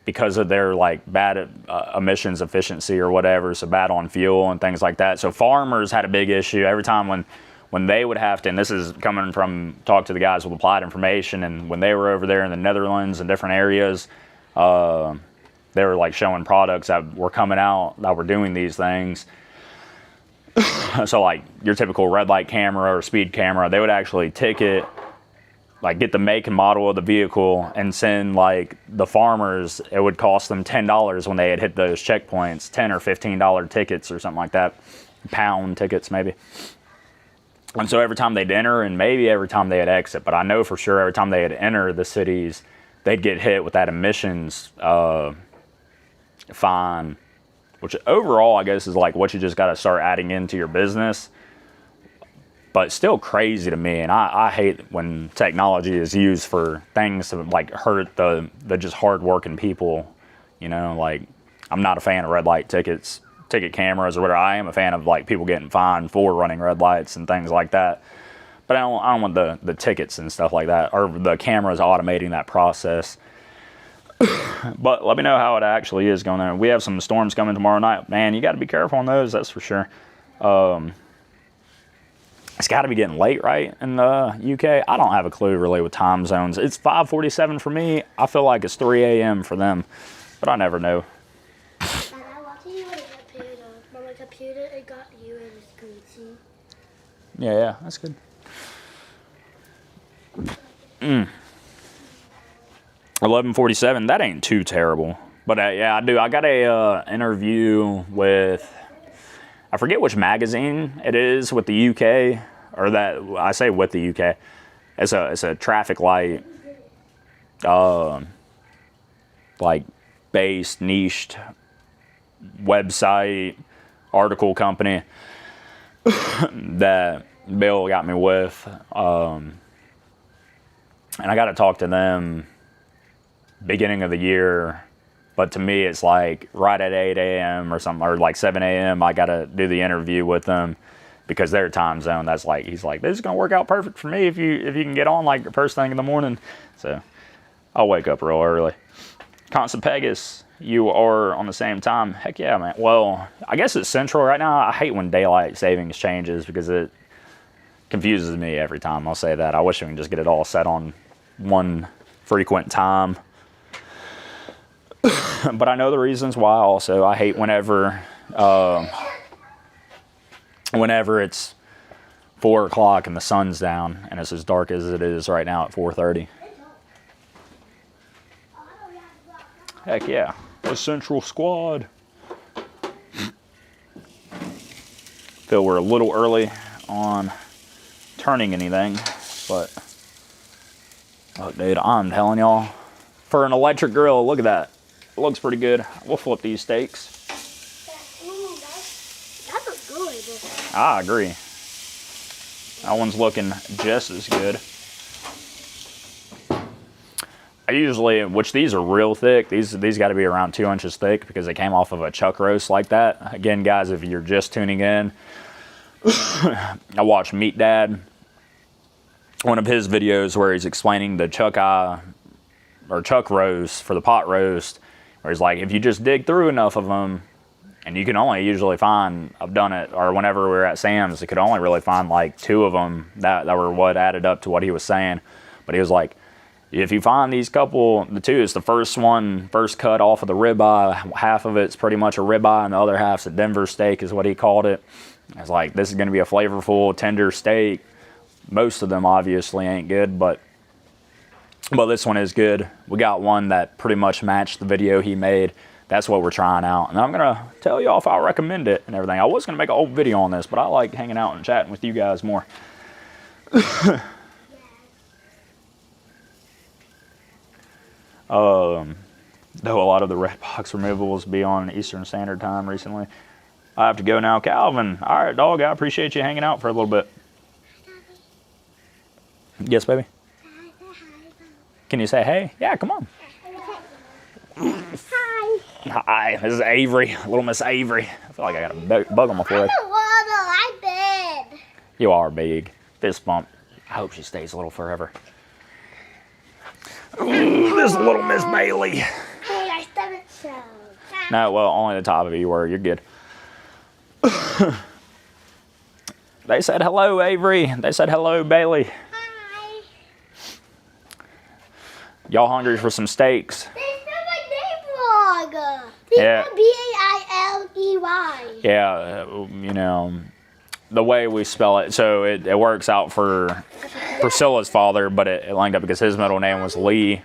because of their like bad emissions efficiency or whatever, so bad on fuel and things like that. So farmers had a big issue every time when they would have to, and this is coming from talk to the guys with Applied Information, and when they were over there in the Netherlands and different areas, they were like showing products that were coming out that were doing these things. So like your typical red light camera or speed camera, they would actually ticket, like get the make and model of the vehicle and send like the farmers, it would cost them $10 when they had hit those checkpoints, $10 or $15 tickets or something like that, pound tickets maybe. And so every time they'd enter, and maybe every time they'd exit, but I know for sure every time they'd enter the cities, they'd get hit with that emissions fine, which overall I guess is like what you just got to start adding into your business. But still crazy to me, and I hate when technology is used for things to like hurt the just hard-working people. Like I'm not a fan of red light tickets, ticket cameras or whatever. I am a fan of like people getting fined for running red lights and things like that. But I don't want the tickets and stuff like that, or the cameras automating that process. But let me know how it actually is going there. We have some storms coming tomorrow night. Man, you got to be careful on those, that's for sure. It's got to be getting late, right, in the UK? I don't have a clue really with time zones. It's 5:47 for me. I feel like it's 3 a.m. for them, but I never know. And I watching you on the computer. On my computer, it got you and it's greasy. Yeah, that's good. 11:47. That ain't too terrible. But yeah, I do. I got a interview with, I forget which magazine it is with the UK, or that I say with the UK. It's a traffic light, like based niched website article company that Bill got me with, and I got to talk to them beginning of the year. But to me, it's like right at 8 a.m. or something, or like 7 a.m. I got to do the interview with them because their time zone. That's like, he's like, this is gonna work out perfect for me if you can get on like the first thing in the morning. So I'll wake up real early. Constant Pegasus, you are on the same time. Heck yeah, man. Well, I guess it's Central right now. I hate when daylight savings changes because it confuses me every time. I'll say that. I wish we can just get it all set on one frequent time. But I know the reasons why also. I hate whenever it's 4 o'clock and the sun's down and it's as dark as it is right now at 4:30. Heck yeah. The Central Squad. Feel we're a little early on turning anything, but look, dude, I'm telling y'all, for an electric grill, look at that. It looks pretty good. We'll flip these steaks. That looks good. I agree. That one's looking just as good. I usually, which these are real thick, these got to be around 2 inches thick because they came off of a chuck roast like that. Again, guys, if you're just tuning in, I watched Meat Dad, one of his videos where he's explaining the chuck roast for the pot roast, where he's like, if you just dig through enough of them, and you can only usually find, I've done it, or whenever we were at Sam's, you could only really find like 2 of them that were what added up to what he was saying. But he was like, if you find these couple, the 2 is the first cut off of the ribeye, half of it's pretty much a ribeye, and the other half's a Denver steak is what he called it. I was like, this is going to be a flavorful, tender steak. Most of them obviously ain't good, but this one is good. We got one that pretty much matched the video he made. That's what we're trying out. And I'm going to tell y'all if I recommend it and everything. I was going to make a whole video on this, but I like hanging out and chatting with you guys more. Though a lot of the red box removables be on Eastern Standard Time recently. I have to go now. Calvin, all right, dog, I appreciate you hanging out for a little bit. Yes, baby? Can you say hey? Yeah, come on. Hi. Hi, this is Avery, little Miss Avery. I feel like I got a bug on my forehead. I big. You are big. Fist bump. I hope she stays little forever. Ooh, this little Miss Bailey. Hey, our stomach shows. No, well, only the top of you were. You're good. They said hello, Avery. They said hello, Bailey. Hi. Y'all hungry for some steaks? They spelled my name wrong. Yeah. B-A-I-L-E-Y. Yeah, you know, the way we spell it, so it works out for Priscilla's father, but it lined up because his middle name was Lee.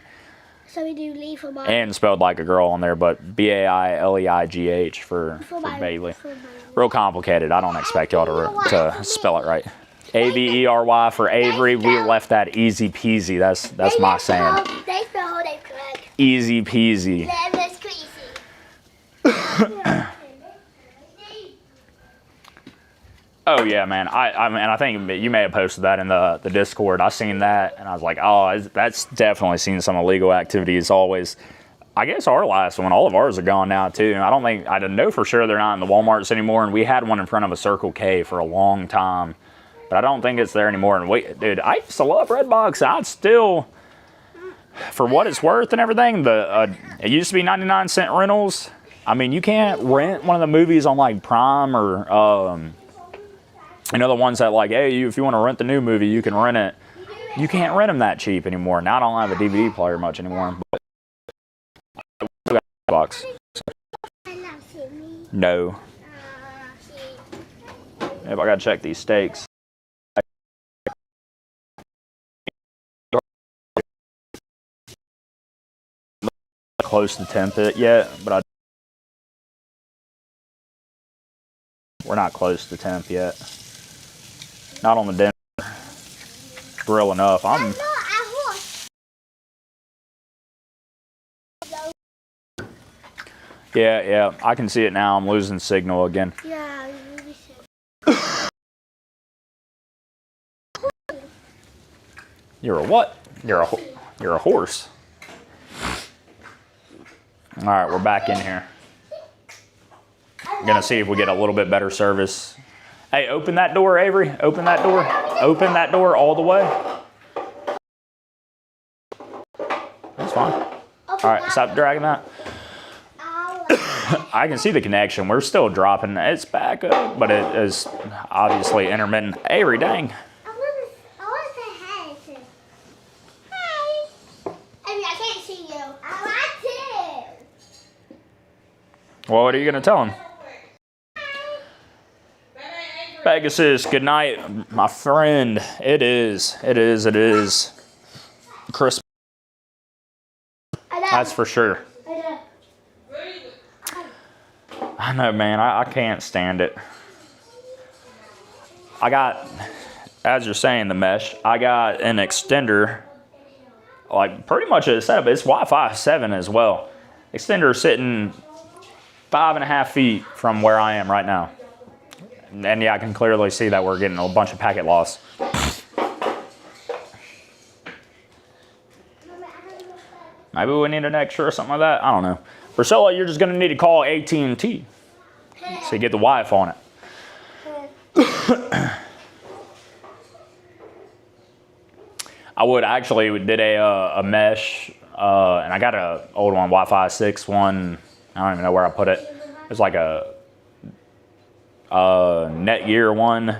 So we do Lee for mine. And spelled like a girl on there, but B-A-I-L-E-I-G-H for Bailey. Real complicated. I don't expect y'all to spell it right. A-V-E-R-Y for Avery. We left that easy peasy. That's my saying. They spelled it correct. Easy peasy. That's crazy. Oh yeah, man. I think you may have posted that in the Discord. I seen that and I was like, oh, that's definitely seen some illegal activity. It's always, I guess our last one, all of ours are gone now too. I don't know for sure they're not in the Walmarts anymore. And we had one in front of a Circle K for a long time, but I don't think it's there anymore. And dude, I used to love Redbox. I'd still, for what it's worth and everything, it used to be 99-cent rentals. I mean, you can't rent one of the movies on like Prime or, you know, the ones that like, hey, if you want to rent the new movie, you can rent it. You can't rent them that cheap anymore. Now I don't have a DVD player much anymore. But box. No. Yep, I gotta check these steaks. close to temp it yet, but we're not close to temp yet. Not on the Denver grill enough. Yeah, I can see it now. I'm losing signal again. Yeah, You're a what? You're a horse. All right, we're back in here. I'm gonna see if we get a little bit better service. Hey, open that door, Avery. Open that door. Open that door all the way. That's fine. All right, stop dragging that. I can see the connection. We're still dropping. It's back up, but it is obviously intermittent. Avery, dang. I want to say hi. Hi. I mean, I can't see you. I want to. Well, what are you gonna tell him? Pegasus, good night, my friend. It is Christmas. That's for sure. I know, man. I can't stand it. I got, as you're saying, the mesh. I got an extender, like pretty much a setup. It's Wi-Fi 7 as well. Extender sitting 5.5 feet from where I am right now. And yeah, I can clearly see that we're getting a bunch of packet loss. Maybe we need an extra or something like that. I don't know. Priscilla, you're just gonna need to call AT&T so you get the Wi-Fi on it. I would actually did a mesh, and I got an old one, Wi-Fi 6 one. I don't even know where I put it. It's like a Netgear one,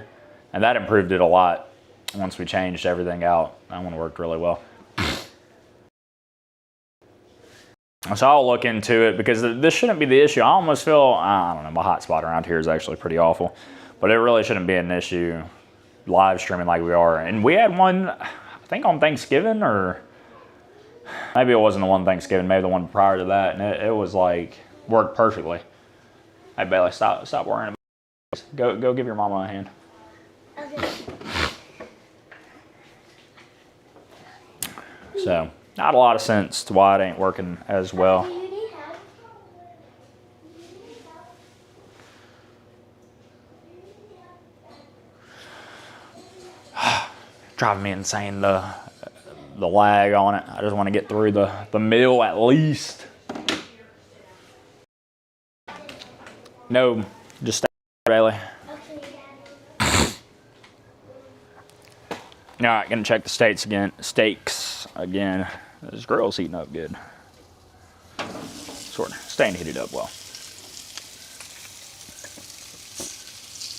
and that improved it a lot once we changed everything out. That one worked really well. So I'll look into it because this shouldn't be the issue. I almost feel, I don't know, my hotspot around here is actually pretty awful, but it really shouldn't be an issue live streaming like we are. And we had one, I think on Thanksgiving, or maybe it wasn't the one Thanksgiving, maybe the one prior to that, and it was like, worked perfectly. Hey Bailey, stop worrying about it. Go give your mama a hand. Okay. So, not a lot of sense to why it ain't working as well. Driving me insane, the lag on it. I just want to get through the meal at least. No, just stay there, Bailey. All right, gonna check the steaks again. This grill's heating up good. Sort of staying heated up well.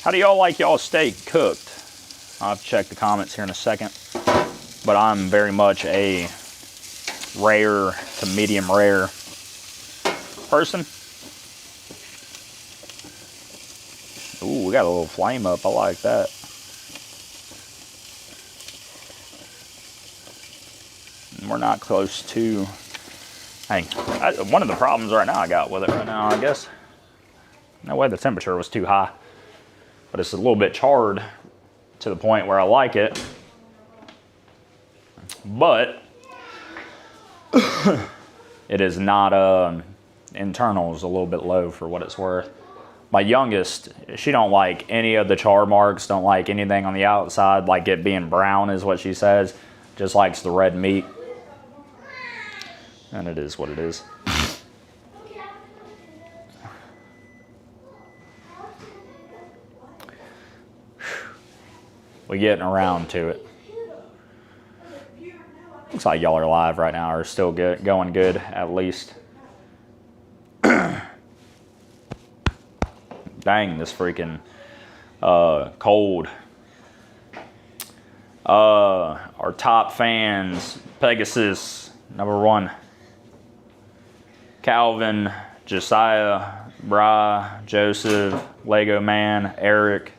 How do y'all like y'all steak cooked? I'll have to check the comments here in a second. But I'm very much a rare to medium rare person. Ooh, we got a little flame up. I like that. We're not close to, hey, one of the problems right now I got with it right now, I guess, no way the temperature was too high, but it's a little bit charred to the point where I like it, but it is not, internal is a little bit low for what it's worth. My youngest, she don't like any of the char marks, don't like anything on the outside, like it being brown is what she says, just likes the red meat. And it is what it is. We're getting around to it. Looks like y'all are live right now, or still good, going good at least. Dang, this freaking cold. Our top fans, Pegasus, #1. Calvin, Josiah, Bri, Joseph, Lego Man, Eric,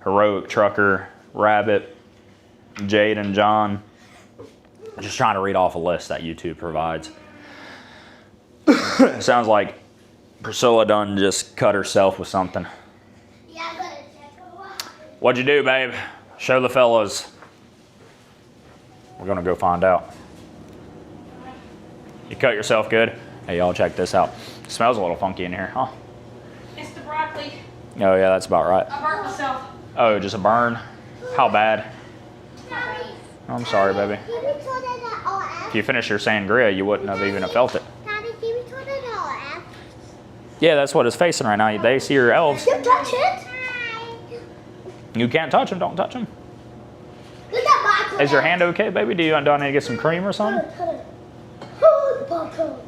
Heroic Trucker, Rabbit, Jade and John. Just trying to read off a list that YouTube provides. It sounds like Priscilla done just cut herself with something. Yeah, I'm gonna check her out. What'd you do, babe? Show the fellas. We're gonna go find out. You cut yourself good? Hey, y'all, check this out. It smells a little funky in here, huh? It's the broccoli. Oh, yeah, that's about right. I burnt myself. Oh, just a burn? How bad? Daddy, I'm sorry, baby. can we turn it off? If you finished your sangria, you wouldn't have even felt it. Daddy, can we turn it off? Yeah, that's what it's facing right now. They see your elves. You touch it? You can't touch them. Don't touch them. Look at Michael. Is your hand okay, baby? Do I need to get some cream or something? Hold the popcorn.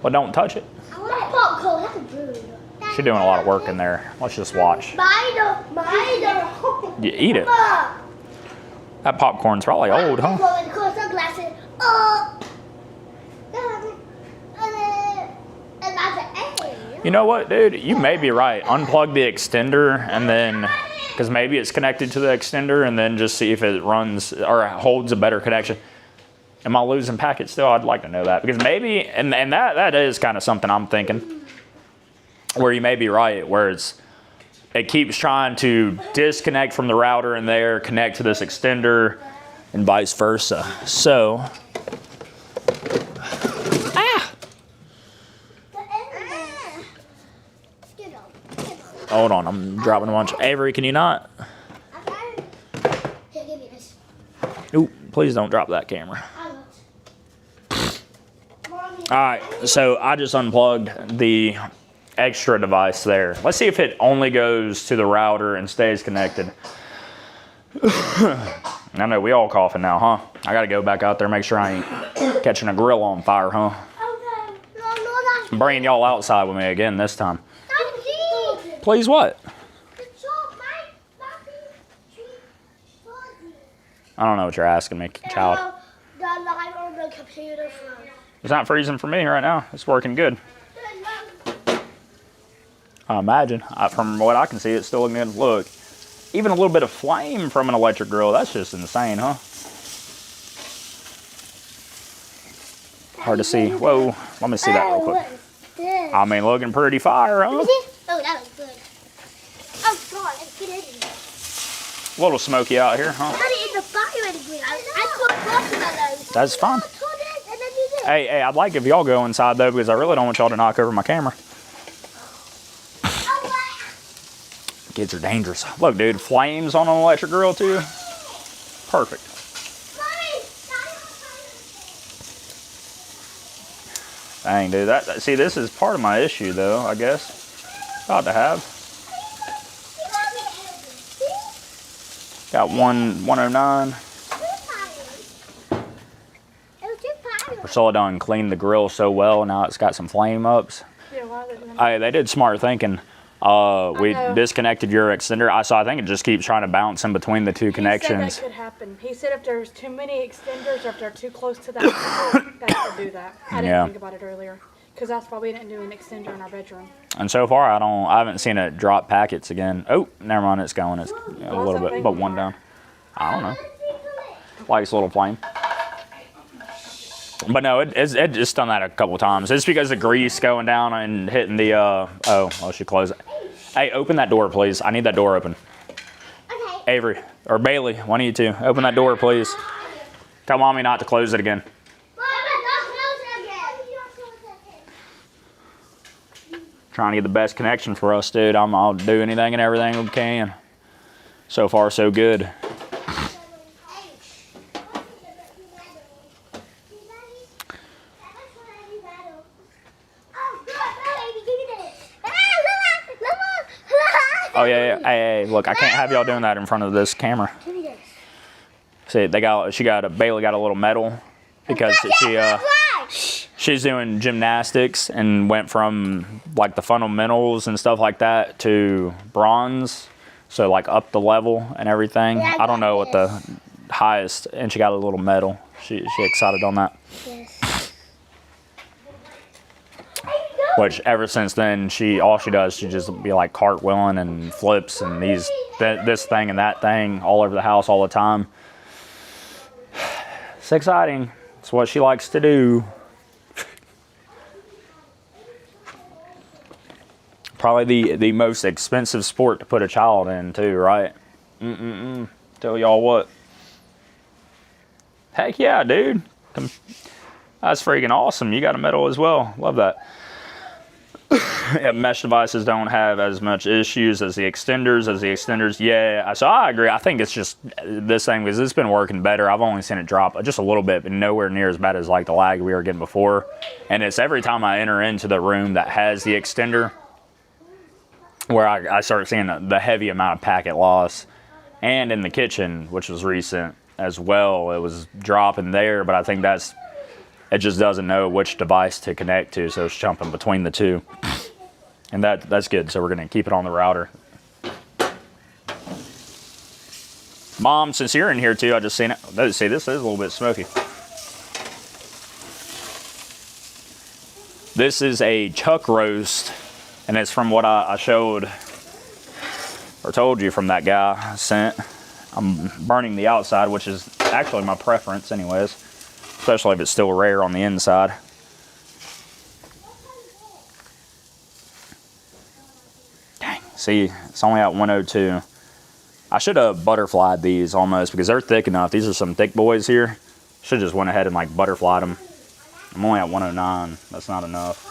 Well, don't touch it. I want popcorn. That's rude. She's doing a lot of work in there. Let's just watch. Mine. You eat it. That popcorn's probably old, huh? Sunglasses. And that's an A. You know what, dude? You may be right. Unplug the extender and then, because maybe it's connected to the extender, and then just see if it runs or holds a better connection. Am I losing packets still? I'd like to know that, because maybe, and that is kind of something I'm thinking, where you may be right, where it keeps trying to disconnect from the router and there, connect to this extender, and vice versa. So, hold on, I'm dropping a bunch. Avery, can you not? Here, give me this. Ooh, please don't drop that camera. All right, so I just unplugged the extra device there. Let's see if it only goes to the router and stays connected. I know we all coughing now, huh? I gotta go back out there, make sure I ain't catching a grill on fire, huh? Okay. No, I'm bringing y'all outside with me again this time. that's Please what? I don't know what you're asking me, child. The light on the computer phone. It's not freezing for me right now. It's working good. I imagine. From what I can see, it's still looking good. Look, even a little bit of flame from an electric grill. That's just insane, huh? Hard to see. Whoa, let me see that real quick. I mean, looking pretty fire, huh? Oh, that was good. Oh, God, let's get in here. A little smoky out here, huh? Daddy, in the fire in the green. I put marshmallows. That's fine. Put it, and then you do. Hey, I'd like if y'all go inside, though, because I really don't want y'all to knock over my camera. Kids are dangerous. Look, dude, flames on an electric grill, too. Perfect. Dang, dude. See, this is part of my issue, though, I guess. Ought to have. Got 109. Priscilla done cleaned the grill so well, now it's got some flame ups. Yeah, why is it? They did smart thinking. We disconnected your extender. So I think it just keeps trying to bounce in between the two connections. He said that could happen. He said if there's too many extenders or if they're too close to that, that could do that. I didn't think about it earlier. Because that's why we didn't do an extender in our bedroom. And so far, I haven't seen it drop packets again. Oh, never mind, it's going. It's a little bit, but one down. I don't know. Likes a little flame. But no, it just done that a couple times. It's because the grease going down and hitting the, oh, she closed it. Hey, open that door, please. I need that door open. Okay. Avery, or Bailey, one of you two. Open that door, please. Tell Mommy not to close it again. Trying to get the best connection for us, dude. I'll do anything and everything we can. So far, so good. Oh yeah. Hey, look, I can't have y'all doing that in front of this camera. See, Bailey got a little medal because she's doing gymnastics and went from like the fundamentals and stuff like that to bronze, so like up the level and everything. I don't know what the highest, and she got a little medal. She excited on that. Which ever since then, all she does, she just be like cartwheeling and flips and this thing and that thing all over the house all the time. It's exciting. It's what she likes to do. Probably the most expensive sport to put a child in too, right? Tell y'all what. Heck yeah, dude. That's freaking awesome. You got a medal as well. Love that. Yeah, mesh devices don't have as much issues as the extenders. Yeah, so I agree. I think it's just this thing, because it's been working better. I've only seen it drop just a little bit, but nowhere near as bad as like the lag we were getting before. And it's every time I enter into the room that has the extender where I start seeing the heavy amount of packet loss. And in the kitchen, which was recent as well, it was dropping there, but I think it just doesn't know which device to connect to, so it's jumping between the two. And that's good, so we're gonna keep it on the router. Mom, since you're in here too, I just seen it. See, this is a little bit smoky. This is a chuck roast, and it's from what I showed or told you from that guy I sent. I'm burning the outside, which is actually my preference anyways, especially if it's still rare on the inside. Dang, see, it's only at 102. I should have butterflied these almost, because they're thick enough. These are some thick boys here. Should have just went ahead and like butterflied them. I'm only at 109. That's not enough.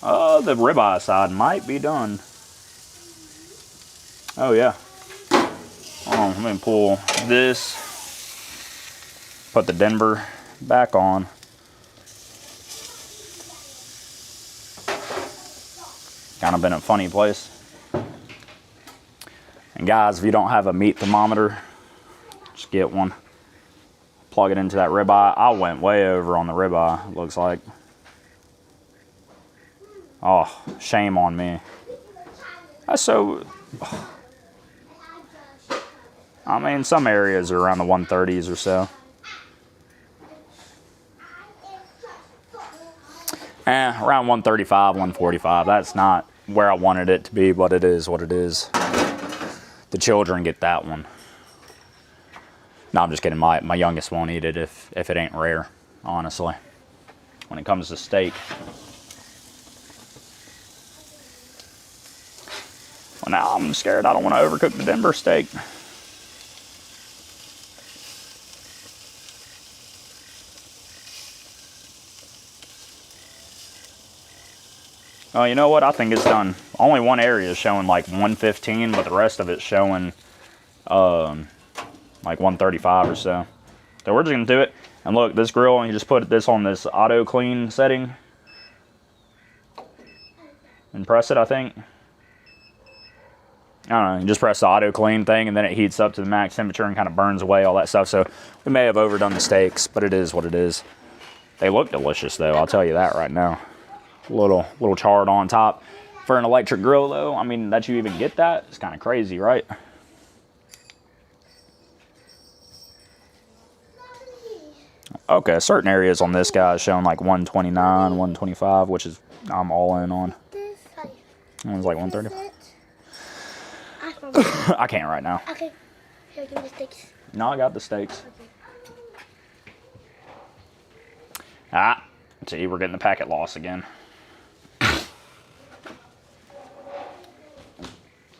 The ribeye side might be done. Oh yeah. Hold on, let me pull this. Put the Denver back on. Kind of been a funny place. And guys, if you don't have a meat thermometer, just get one. Plug it into that ribeye. I went way over on the ribeye, it looks like. Oh, shame on me. That's so... I mean, some areas are around the 130s or so. Around 135, 145. That's not where I wanted it to be, but it is what it is. The children get that one. No, I'm just kidding. My youngest won't eat it if it ain't rare, honestly. When it comes to steak. Well, now I'm scared I don't want to overcook the Denver steak. Oh, you know what? I think it's done. Only one area is showing like 115, but the rest of it's showing like 135 or so. So we're just gonna do it. And look, this grill, you just put this on this auto clean setting and press it, I think. I don't know, you just press the auto clean thing and then it heats up to the max temperature and kind of burns away all that stuff. So we may have overdone the steaks, but it is what it is. They look delicious though, I'll tell you that right now. A little charred on top. For an electric grill though, I mean, that you even get that, it's kind of crazy, right? Okay, certain areas on this guy is showing like 129, 125, which is I'm all in on. One's like 130. I can't right now. Okay. Here, give me the steaks. No, I got the steaks. Okay. See, we're getting the packet loss again.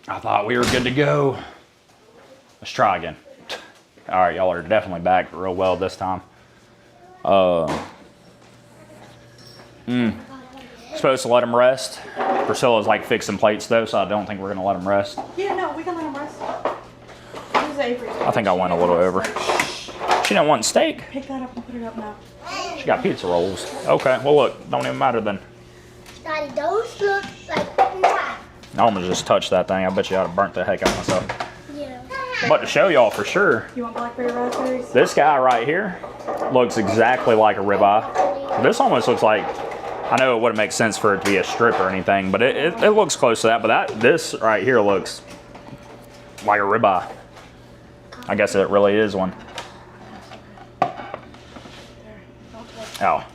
I thought we were good to go. Let's try again. All right, y'all are definitely back real well this time. Supposed to let them rest. Priscilla's like fixing plates though, so I don't think we're gonna let them rest. Yeah, no, we can let them rest. I think I went a little over. She didn't want steak. Pick that up and put it up now. She got pizza rolls. Okay, well look, don't even matter then. Daddy, those look like that. I almost just touched that thing. I bet you I'd have burnt the heck out of myself. Yeah. But to show y'all for sure, You want blackberry raspberries? this guy right here looks exactly like a ribeye. This almost looks like, I know it wouldn't make sense for it to be a strip or anything, but it looks close to that. But this right here looks like a ribeye. I guess it really is one. Oh,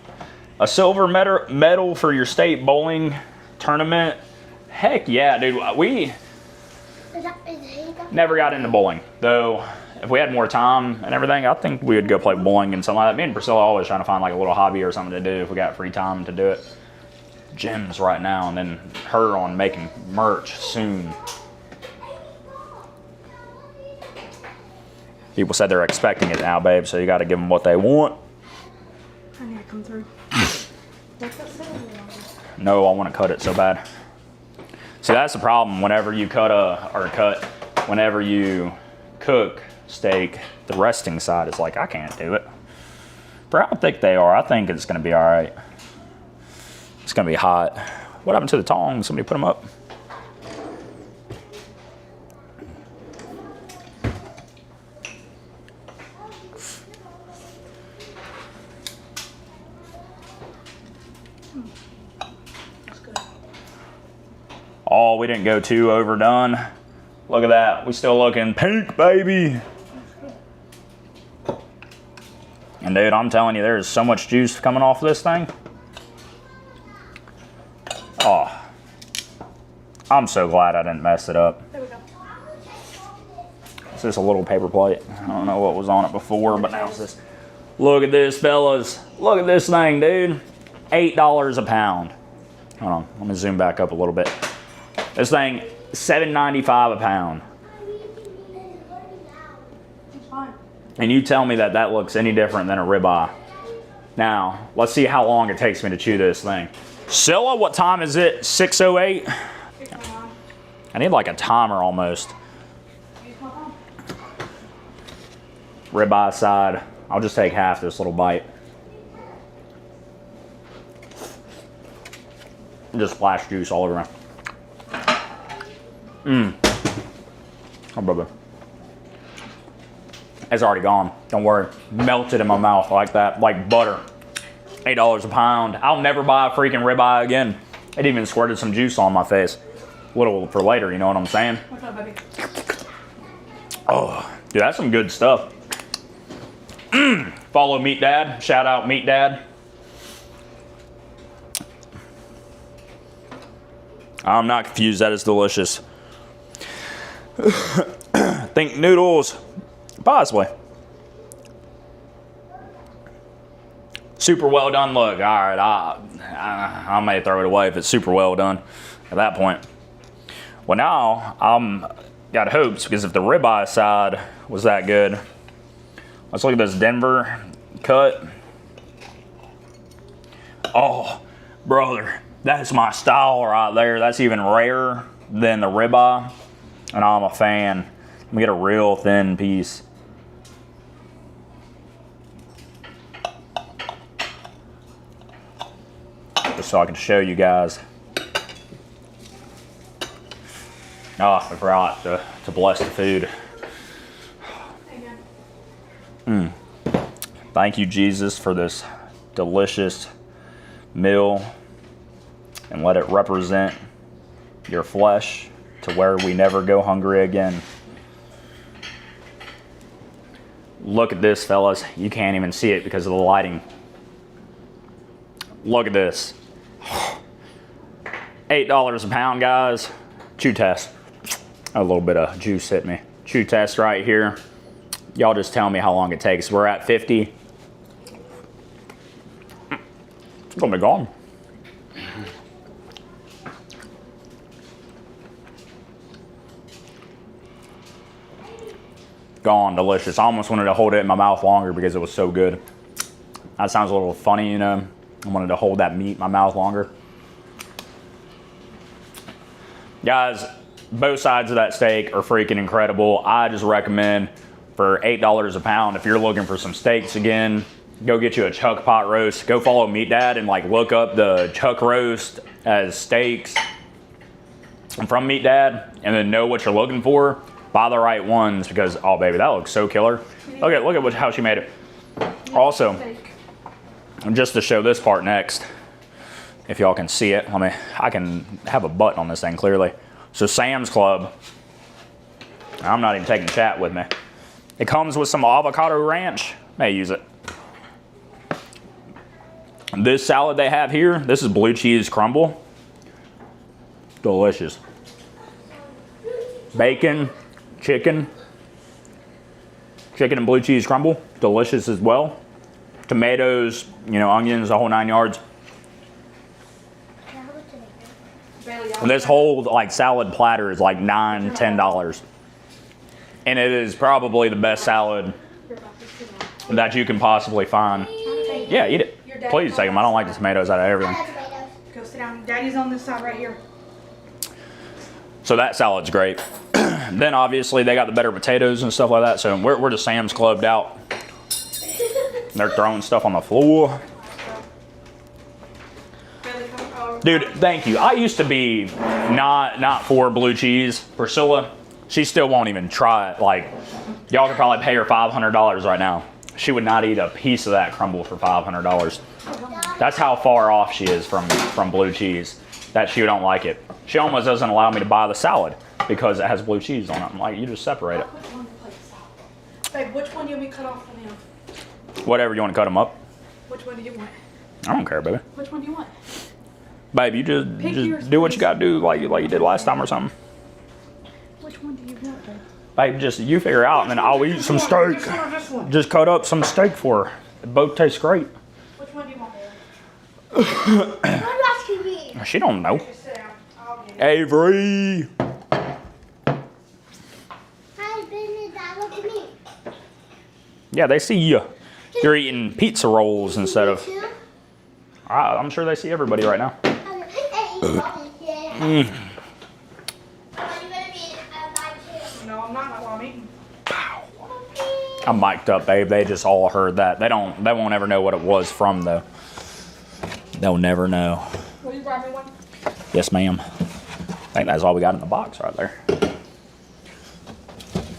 a silver medal for your state bowling tournament. Heck yeah, dude. We never got into bowling, though. If we had more time and everything, I think we would go play bowling and something like that. Me and Priscilla always trying to find like a little hobby or something to do if we got free time to do it. gems right now, and then her on making merch soon. People said they're expecting it now, babe, so you got to give them what they want. I need to come through. No, I want to cut it so bad. See, that's the problem. Whenever you whenever you cook steak, the resting side is like, I can't do it. For how thick they are, I think it's going to be all right. It's going to be hot. What happened to the tongs? Somebody put them up. Oh, we didn't go too overdone. Look at that. We still looking pink, baby. And dude, I'm telling you, there's so much juice coming off this thing. Oh, I'm so glad I didn't mess it up. There we go. It's just a little paper plate. I don't know what was on it before, but now it's this. Look at this, fellas. Look at this thing, dude. $8 a pound. Hold on, let me zoom back up a little bit. This thing, $7.95 a pound. It's fine. And you tell me that that looks any different than a ribeye. Now, let's see how long it takes me to chew this thing. Scylla, what time is it? 6:08? I need like a timer almost. Ribeye side. I'll just take half this little bite. Just splash juice all over me. Oh, brother. It's already gone. Don't worry. Melted in my mouth like that, like butter. $8 a pound. I'll never buy a freaking ribeye again. It even squirted some juice on my face. A little for later, you know what I'm saying? What's up, baby? Oh, dude, that's some good stuff. Follow Meat Dad. Shout out Meat Dad. I'm not confused. That is delicious. Think noodles. Possibly. Super well done. Look, all right, I may throw it away if it's super well done at that point. Well, now I'm got hopes because if the ribeye side was that good, let's look at this Denver cut. Oh, brother, that's my style right there. That's even rarer than the ribeye, and I'm a fan. Let me get a real thin piece. Just so I can show you guys. Oh, I forgot to bless the food. Thank you, Jesus, for this delicious meal, and let it represent your flesh to where we never go hungry again. Look at this, fellas. You can't even see it because of the lighting. Look at this. $8 a pound, guys. Chew test. A little bit of juice hit me. Chew test right here. Y'all just tell me how long it takes. We're at 50. It's gonna be gone. Gone, delicious. I almost wanted to hold it in my mouth longer because it was so good. That sounds a little funny, you know. I wanted to hold that meat in my mouth longer. Guys, both sides of that steak are freaking incredible. I just recommend for $8 a pound, if you're looking for some steaks again, go get you a chuck pot roast. Go follow Meat Dad and like look up the chuck roast as steaks from Meat Dad, and then know what you're looking for. Buy the right ones because, oh baby, that looks so killer. Look at how she made it. Also, just to show this part next, if y'all can see it, I can have a button on this thing clearly. So Sam's Club, I'm not even taking chat with me. It comes with some avocado ranch. May use it. This salad they have here, this is blue cheese crumble. Delicious. Bacon, chicken and blue cheese crumble, delicious as well. Tomatoes, you know, onions, the whole 9 yards. And this whole like salad platter is like $9, $10. And it is probably the best salad that you can possibly find. Yeah, eat it. Please take them. I don't like the tomatoes out of everything. Go sit down. Daddy's on this side right here. So that salad's great. Then obviously they got the better potatoes and stuff like that. So we're just Sam's Clubbed out. They're throwing stuff on the floor. Dude, thank you. I used to be not for blue cheese. Priscilla, she still won't even try it. Like, y'all could probably pay her $500 right now. She would not eat a piece of that crumble for $500. That's how far off she is from blue cheese, that she don't like it. She almost doesn't allow me to buy the salad because it has blue cheese on it. I'm like, you just separate it. Babe, which one do you want me to cut off for them? Whatever, you want to cut them up? Which one do you want? I don't care, baby. Which one do you want? Babe, you just do what you got to do like you did last time or something. Which one do you want, babe? Babe, just you figure it out and then I'll eat some steak. This one or this one? Just cut up some steak for her. It both taste great. Which one do you want, babe? What else can we eat? She don't know. Just sit down. I'll get it. Avery. Hi, baby, Dad, look at me. Yeah, they see you. You're eating pizza rolls instead of... Too? I'm sure they see everybody right now. No, I'm not while I'm eating. I'm mic'd up, babe. They just all heard that. They won't ever know what it was from, though. They'll never know. Will you grab me one? Yes, ma'am. I think that's all we got in the box right there.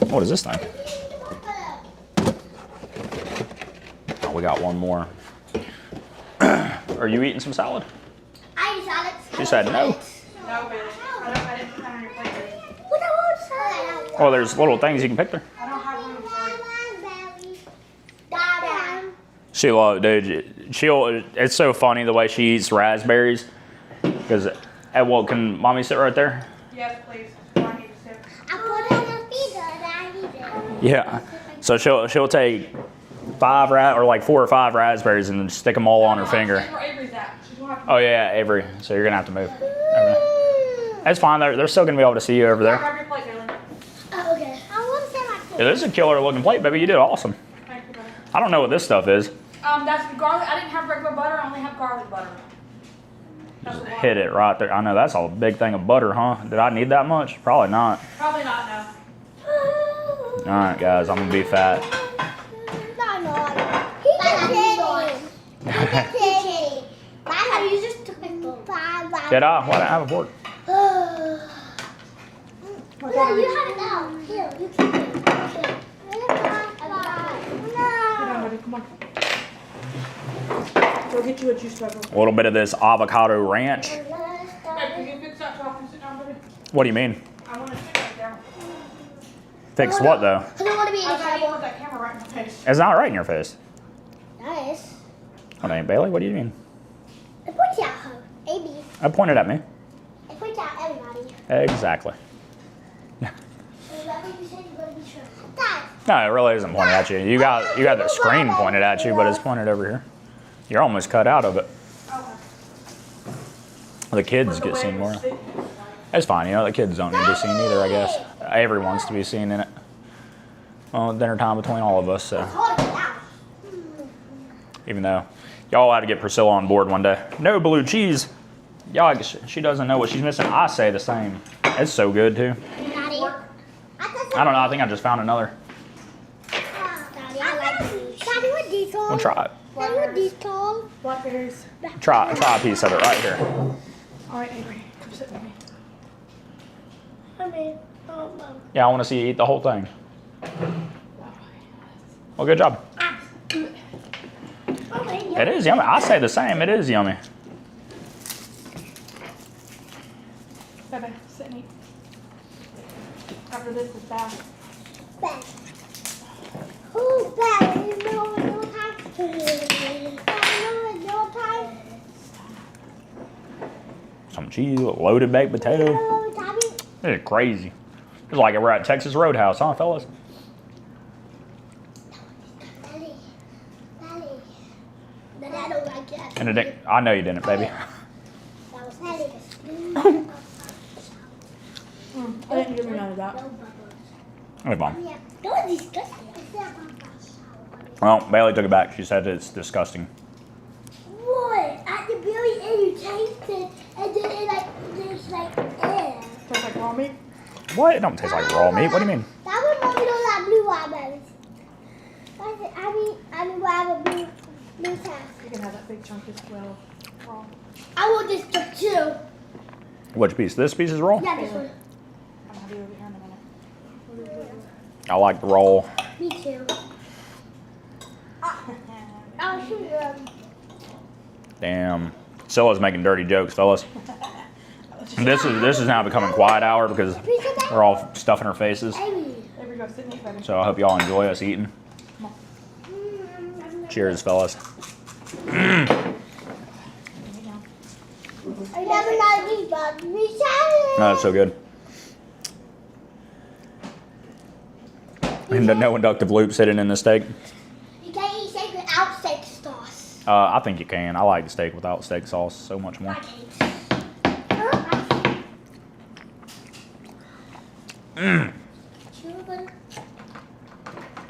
What is this thing? Oh, we got one more. Are you eating some salad? I eat salad. She said no. No, babe. I didn't put that on your plate, babe. What about salad? Oh, there's little things you can pick there. I don't have room for it. Dad. She loves, dude. It's so funny the way she eats raspberries. Because, well, can mommy sit right there? Yes, please. I need to sit. I put it in the freezer and I eat it. Yeah. So she'll take 4 or 5 raspberries and stick them all on her finger. Where Avery's at. She's gonna have to Oh yeah, Avery. So you're gonna have to move. That's fine. They're still gonna be able to see you over there. grab your plate, Bailey. Oh, okay. I want to say my food. Yeah, this is a killer looking plate, baby. You did awesome. Thank you, babe. I don't know what this stuff is. That's garlic. I didn't have regular butter. I only have garlic butter. That's what Hit it right there. I know that's a big thing of butter, huh? Did I need that much? Probably not. Probably not, no. All right, guys. I'm gonna be fat. No, no. He's a kitty. Bye. You just took my phone. Bye. Did I? Why didn't I have a fork? No, you have it now. Here, you keep it. Baby, come on. Go get you a juice bottle. A little bit of this avocado ranch. Babe, can you fix that so I can sit down, baby? What do you mean? I want to sit right down. Fix what though? I don't want to be in I the got you table. with that camera right in my face. It's not right in your face. Nice. What name, Bailey? What do you mean? I point out her. AB. I pointed at me. I point out everybody. Exactly. Remember you said you're going to be sure. Dad. No, it really isn't pointed at you. You got the screen pointed at you, but it's pointed over here. You're almost cut out of it. Okay. The kids get seen more. It's fine, you know, the kids don't need to be seen either, I guess. Everyone wants to be seen in it. Well, dinner time between all of us, so. Hold it down. Even though y'all had to get Priscilla on board one day. No blue cheese. Y'all, she doesn't know what she's missing. I say the same. It's so good, too. Daddy. I don't know, I think I just found another. Daddy, I like these. Daddy, what these called? We'll try it. Daddy, what these called? Blackberries. Try a piece of it right here. All right, Avery, come sit with me. Mom. Yeah, I want to see you eat the whole thing. Well, good job. It is yummy. I say the same. It is yummy. Baby, sit and eat. After this is bath. Bad. Oh, bad. You know no time. No time. Some cheese, loaded baked potato. No time. This is crazy. It's like we're at Texas Roadhouse, huh, fellas? Daddy. Daddy, I don't like that. And it didn't, I know you didn't, baby. That was Daddy. I didn't give me none of that. No bubbles. Okay, fine. Yeah, that was disgusting. Well, Bailey took it back. She said it's disgusting. What? At the very end, you taste it, and then it like tastes like air. Tastes like raw meat. What? It don't taste like raw meat. What do you mean? That was mommy don't like blue watermelons. I mean, we have a blue test. You can have that big chunk as well. Raw. I want this stuff too. Which piece? This piece is raw? Yeah, this one. I'll have you over here in a minute. I like the raw. Me too. I'll show you. Damn. Silla's making dirty jokes, fellas. This is now becoming quiet hour because we're all stuffing our faces. Amy. There we go. Sit and eat, baby. So I hope y'all enjoy us eating. Cheers, fellas. I never like these bugs. Me salad. Oh, that's so good. And the no inductive loop sitting in the steak. You can't eat steak without steak sauce. I think you can. I like steak without steak sauce so much more. I can't.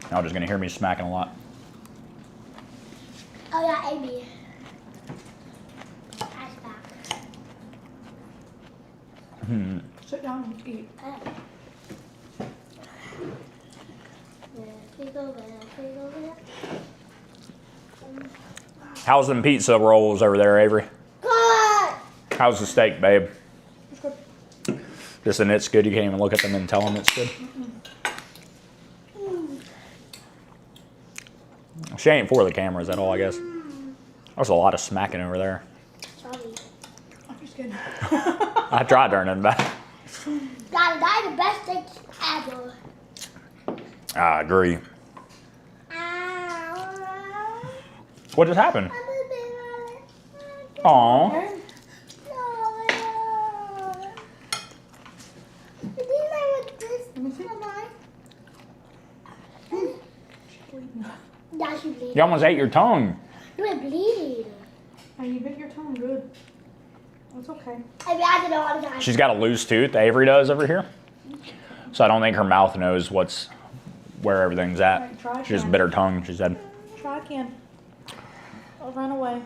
Y'all just gonna hear me smacking a lot. Oh yeah, Amy. That's back. Sit down and eat. How's them pizza rolls over there, Avery? Good. How's the steak, babe? It's good. Just and it's good. You can't even look at them and tell them it's good. She ain't for the cameras at all, I guess. There's a lot of smacking over there. Sorry. I'm just kidding. I tried turning back. Gotta die the best steak ever. I agree. What just happened? Aw. Okay. Let me see. Yeah, she bleeding. You almost ate your tongue. You're bleeding. Oh, you bit your tongue good. It's okay. I mean, I don't know all the time. She's got a loose tooth, Avery does over here. So I don't think her mouth knows where everything's at. Alright, try She just again. bit her tongue, she said. Try again. I'll run away.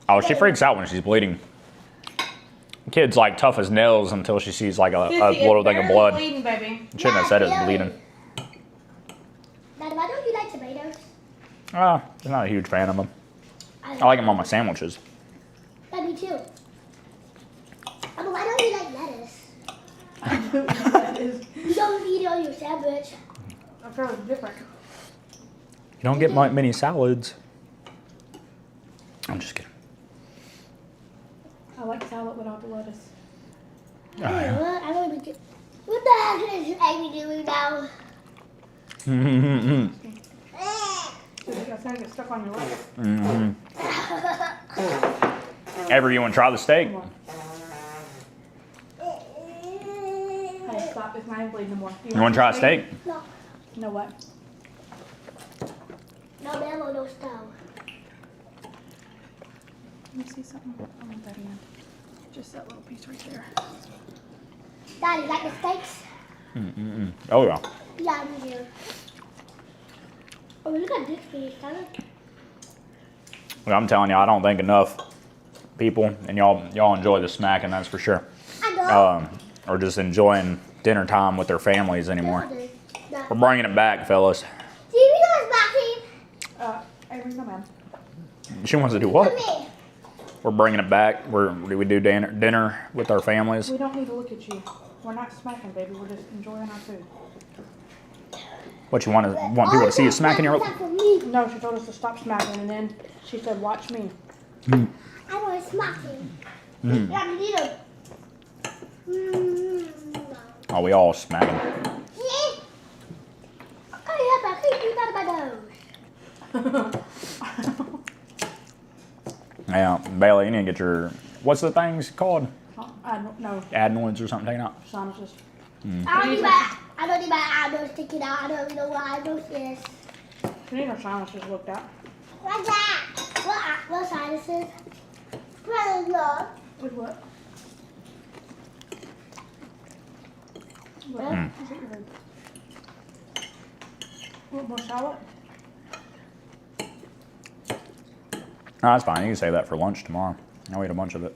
Oh, she freaks out when she's bleeding. Kid's like tough as nails until she sees like a little thing of blood. Bleeding, baby. Shouldn't have said it was Not really. bleeding. Daddy, why don't you like tomatoes? I'm not a huge fan of them. I like them on my sandwiches. Yeah, me too. But why don't you like lettuce? That is You don't eat it on your sandwich. very different. You don't get many salads. I'm just kidding. I like salad without the lettuce. Oh, yeah. What? I don't even get. What the heck is Amy doing now? That's gonna get stuck on your lips. Ever you want to try the steak? Come on. Hey, stop. It's not even bleeding anymore. You want to try a steak? No, You know what? no mellow, no stove. Let me see something. I want that in. Just that little piece right there. Daddy, like the steaks? Oh yeah. Yeah, me too. Oh, look at this piece, Daddy. Well, I'm telling you, I don't think enough people, and y'all enjoy the smacking, that's for sure. I know. Or just enjoying dinner time with their families anymore. We're bringing it back, fellas. TV goes back in. Avery, no ma'am. She wants to do what? Come here. We're bringing it back. We do dinner with our families. We don't need to look at you. We're not smacking, baby. We're just enjoying our food. What you want people to see you smacking your? That's for me. No, she told us to stop smacking, and then she said, "Watch me." I want to smack him. Yeah, me neither. Oh, we all smacking. See? I can't do that by nose. Yeah, Bailey, you need to get your what's the things called? I don't know. Adenoids or something taken out. Sinuses. I don't need my eyebrows sticking out. I don't even know what eyebrows is. We need our sinuses looked at. What's that? What sinuses? What is love? With what? Mm. Want more salad? No, that's fine. You can save that for lunch tomorrow. I'll eat a bunch of it.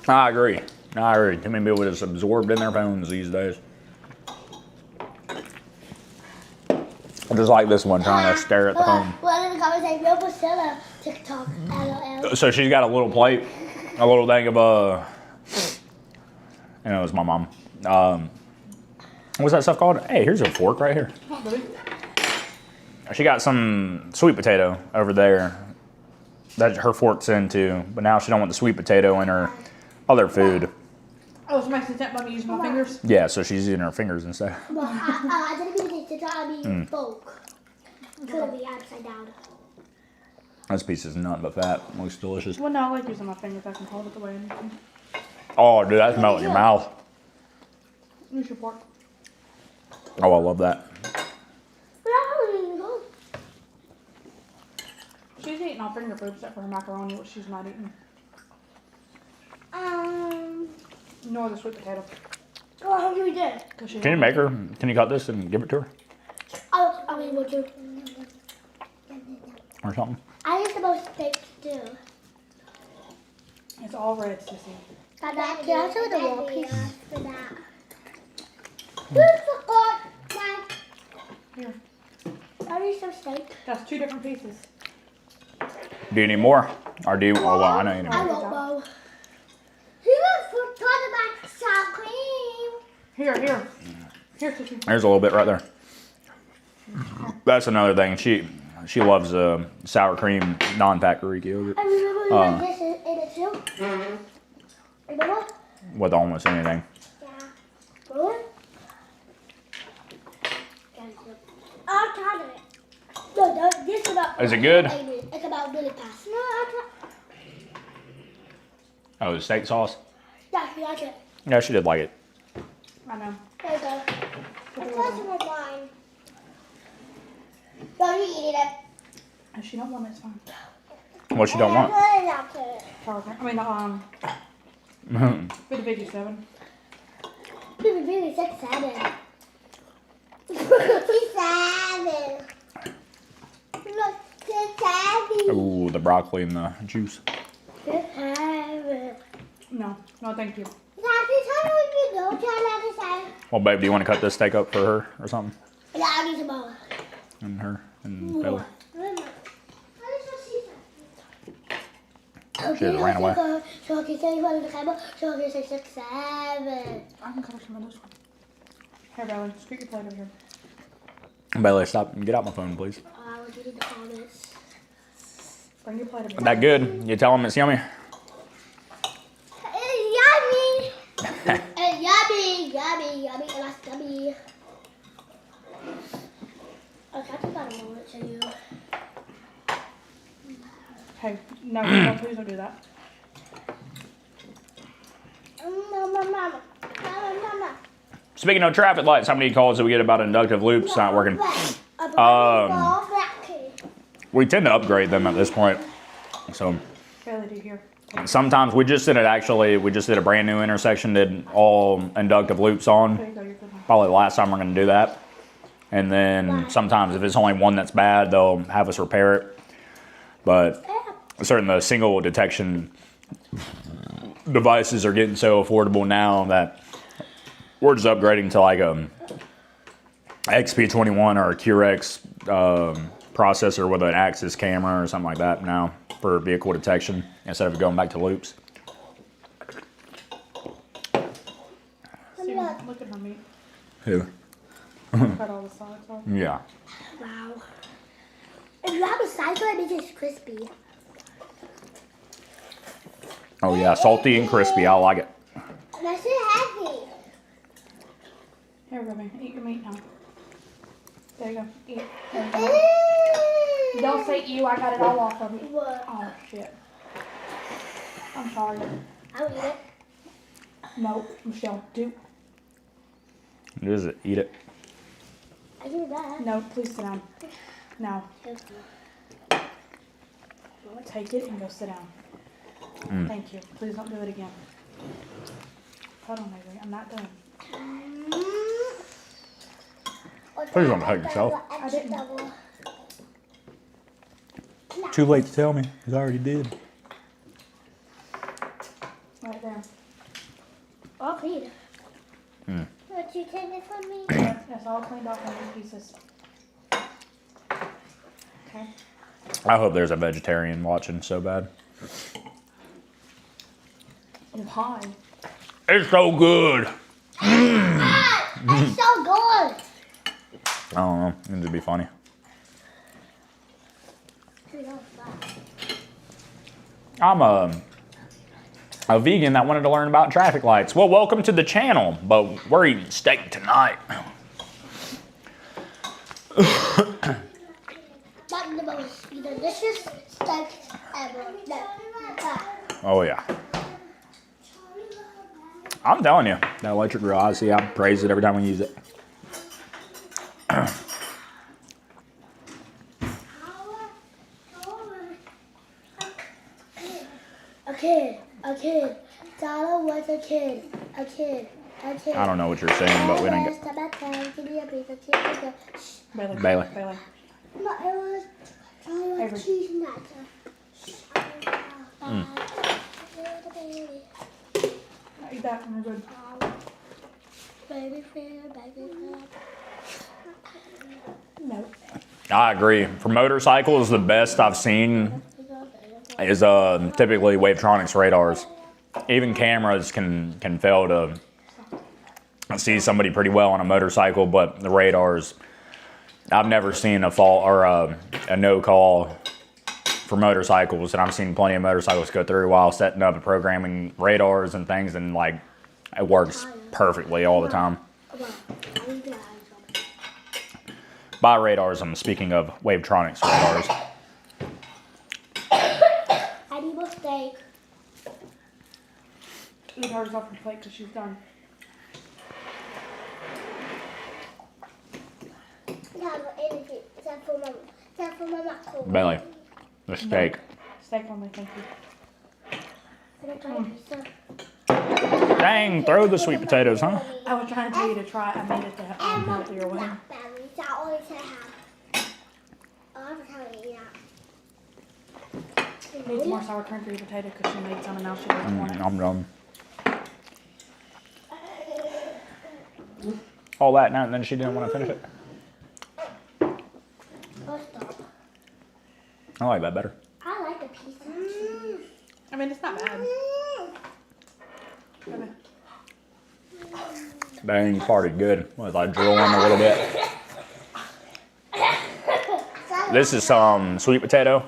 I agree. Too many people just absorbed in their phones these days. Just like this one trying to stare at the phone. One of the comments say, real Priscilla, TikTok, LOL. So she's got a little plate, a little thing of it's my mom. What's that stuff called? Hey, here's a fork right here. She got some sweet potato over there that her fork's into, but now she don't want the sweet potato in her other food. Oh, so makes sense by me using my fingers? Yeah, so she's using her fingers instead. Well, I didn't mean TikTok, I mean folk. Could be upside down. This piece is nothing but fat. Looks delicious. Well, no, I like using my fingers. I can hold it the way I need to. Oh, dude, that's melting in your mouth. Use your fork. Oh, I love that. But I don't even know. She's eating all finger food except for her macaroni, which she's not eating. Nor the sweet potato. Oh, how do we do it? Can you make her? Can you cut this and give it to her? Oh, I mean, what you? Or something? I used the most steak too. It's all red, sissy. Got that? Can I show the wall piece for that? Who forgot my? Here. I need some steak. That's 2 different pieces. Do you need more? Or do you? Oh, well, I know you need I more. won't go. Who forgot about sour cream? Here. Here, sissy. There's a little bit right there. That's another thing. She loves sour cream non-fat Greek yogurt I remember we had this in it too. Remember? with almost anything. Yeah. Remember? I'll try it. No, this is about. Is it good? It's about really fast. No, I'll try. Oh, the steak sauce? Yeah, you like it. Yeah, she did like it. I know. There you go. It's also with mine. No, you eat it. If she don't want it, it's fine. What she don't want? Sour cream. Bit of veggie 7. Really 6-7. 6-7. Look, 6-7. Ooh, the broccoli and the juice. 6-7. No, thank you. Well, babe, do you want to cut this steak up for her or something? Yeah, I'll need some more. And her and Bailey. She just ran away. So I can say one of the camera. So I can say 6-7. I can cover some of this one. Here, Bailey, scoot your plate over here. Bailey, stop and get out my phone, please. I want you to call this. Bring your plate over here. That good? You tell them it's yummy? Yummy. Yummy. That's yummy. Okay, I got a moment to you. Hey, no, please don't do that. Mama. Speaking of traffic lights, how many calls do we get about inductive loops not working? We tend to upgrade them at this point. So Bailey, do you hear? sometimes we just did a brand new intersection, did all inductive loops on. There you go, you're good. Probably the last time we're going to do that. And then sometimes if it's only one that's bad, they'll have us repair it. But certain the single detection devices are getting so affordable now that we're just upgrading to like a XP21 or a QRX processor with an Axis camera or something like that now for vehicle detection instead of going back to loops. See, look at her meat. Who? Cut all the sides off. Yeah. Wow. If you have a side it means it's crispy. Oh yeah, salty and crispy. I like it. That's it heavy. Here, Ruby, eat your meat now. There you go. Eat. There you go. Don't say ew, I got it all off of you. What? Oh, shit. I'm sorry. I'll eat it. No, Michelle, do. What is it? Eat it. I do that. No, please sit down. Now, take it and go sit down. Thank you. Please don't do it again. Hold on, Avery. I'm not done. Please don't hurt yourself. I didn't. Too late to tell me. He's already did. Right there. All clean. Would you take it from me? That's all cleaned off in pieces. Okay. I hope there's a vegetarian watching so bad. Why? It's so good. It's so good. I don't know. It would be funny. I'm a vegan that wanted to learn about traffic lights. Well, welcome to the channel, but we're eating steak tonight. That's the most delicious steak ever. Oh, yeah. I'm telling you, that electric grill, I praise it every time we use it. A kid. Donna was a kid. A kid. I don't know what you're saying, but we didn't get... Bailey. Bailey. Bailey. No, it was Avery. cheese nuts. Eat that and we're good. Baby food, baby food. No. I agree. For motorcycles, the best I've seen is typically Wavetronics radars. Even cameras can fail to see somebody pretty well on a motorcycle, but the radars, I've never seen a fault or a no call for motorcycles, and I've seen plenty of motorcycles go through while setting up and programming radars and things, and like it works perfectly all the time. By radars, I'm speaking of Wavetronics radars. I need more steak. Eat hers off her plate because she's done. Bailey, the steak. Steak only, thank you. Dang, throw the sweet potatoes, huh? I was trying to tell you to try. I made it the healthier way. Needs more sour cream for your potato because she made some and now she doesn't want it. I'm done. All that now, and then she didn't want to finish it. I like that better. I like the piece of cheese. I mean, it's not bad. Okay. Dang, you farted good. Was I drooling a little bit? This is some sweet potato.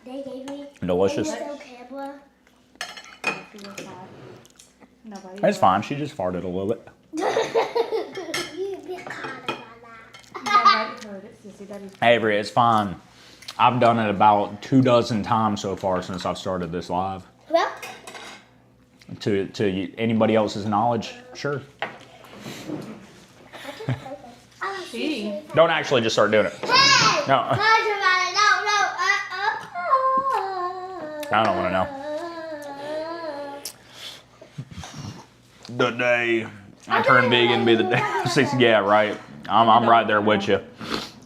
They gave me. Delicious. Nobody. It's fine. She just farted a little bit. Nobody heard it, Sissy. That is Avery, it's fine. I've done it about 24 times so far since I've started this live. Well, To anybody else's knowledge, sure. she. Don't actually just start doing it. hey! No. No. I don't want to know. The day I turned vegan be the day. Yeah, right. I'm right there with you.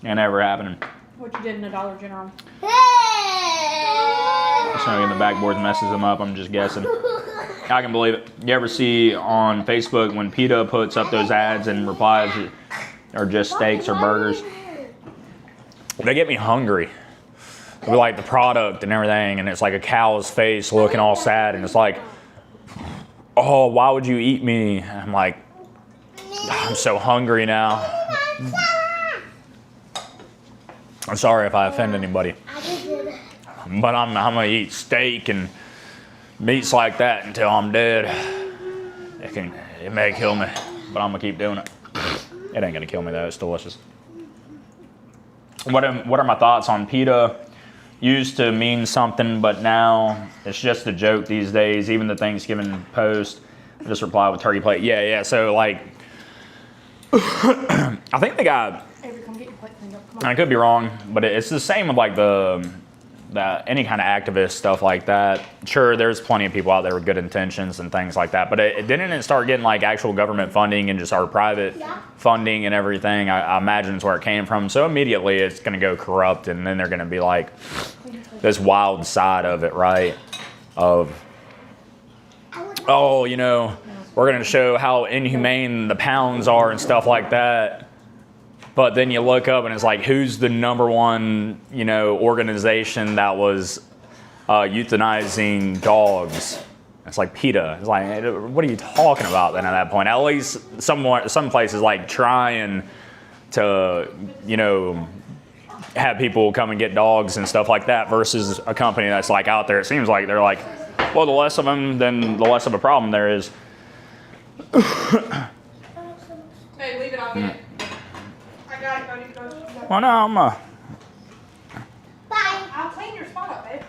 Ain't ever happening. What you did in the Dollar General. So the backboard messes them up. I'm just guessing. I can believe it. You ever see on Facebook when PETA puts up those ads and replies are just steaks or burgers? They get me hungry. With like the product and everything, and it's like a cow's face looking all sad, and it's like, oh, why would you eat me? I'm like, I'm so hungry now. I'm sorry if I offend anybody, but I'm gonna eat steak and meats like that until I'm dead. It may kill me, but I'm gonna keep doing it. It ain't gonna kill me though. It's delicious. What are my thoughts on PETA? Used to mean something, but now it's just a joke these days. Even the Thanksgiving post, just reply with turkey plate. Yeah. So like, I think they got, Avery, come get your plate cleaned up. Come and on. I could be wrong, but it's the same with like the any kind of activist stuff like that. Sure, there's plenty of people out there with good intentions and things like that, but it didn't start getting like actual government funding and just our private funding and everything. I imagine is where it came from. So immediately it's going to go corrupt, and then they're going to be like this wild side of it, right? Of, oh, you know, we're going to show how inhumane the pounds are and stuff like that. But then you look up and it's like, who's the number one, you know, organization that was euthanizing dogs? It's like PETA. It's like, what are you talking about then at that point? At least some places like trying to, you know, have people come and get dogs and stuff like that versus a company that's like out there. It seems like they're like, well, the less of them, then the less of a problem there is. Hey, leave it on me. I got it, buddy. Well, no, I'm Bye. I'll clean your spot up, babe.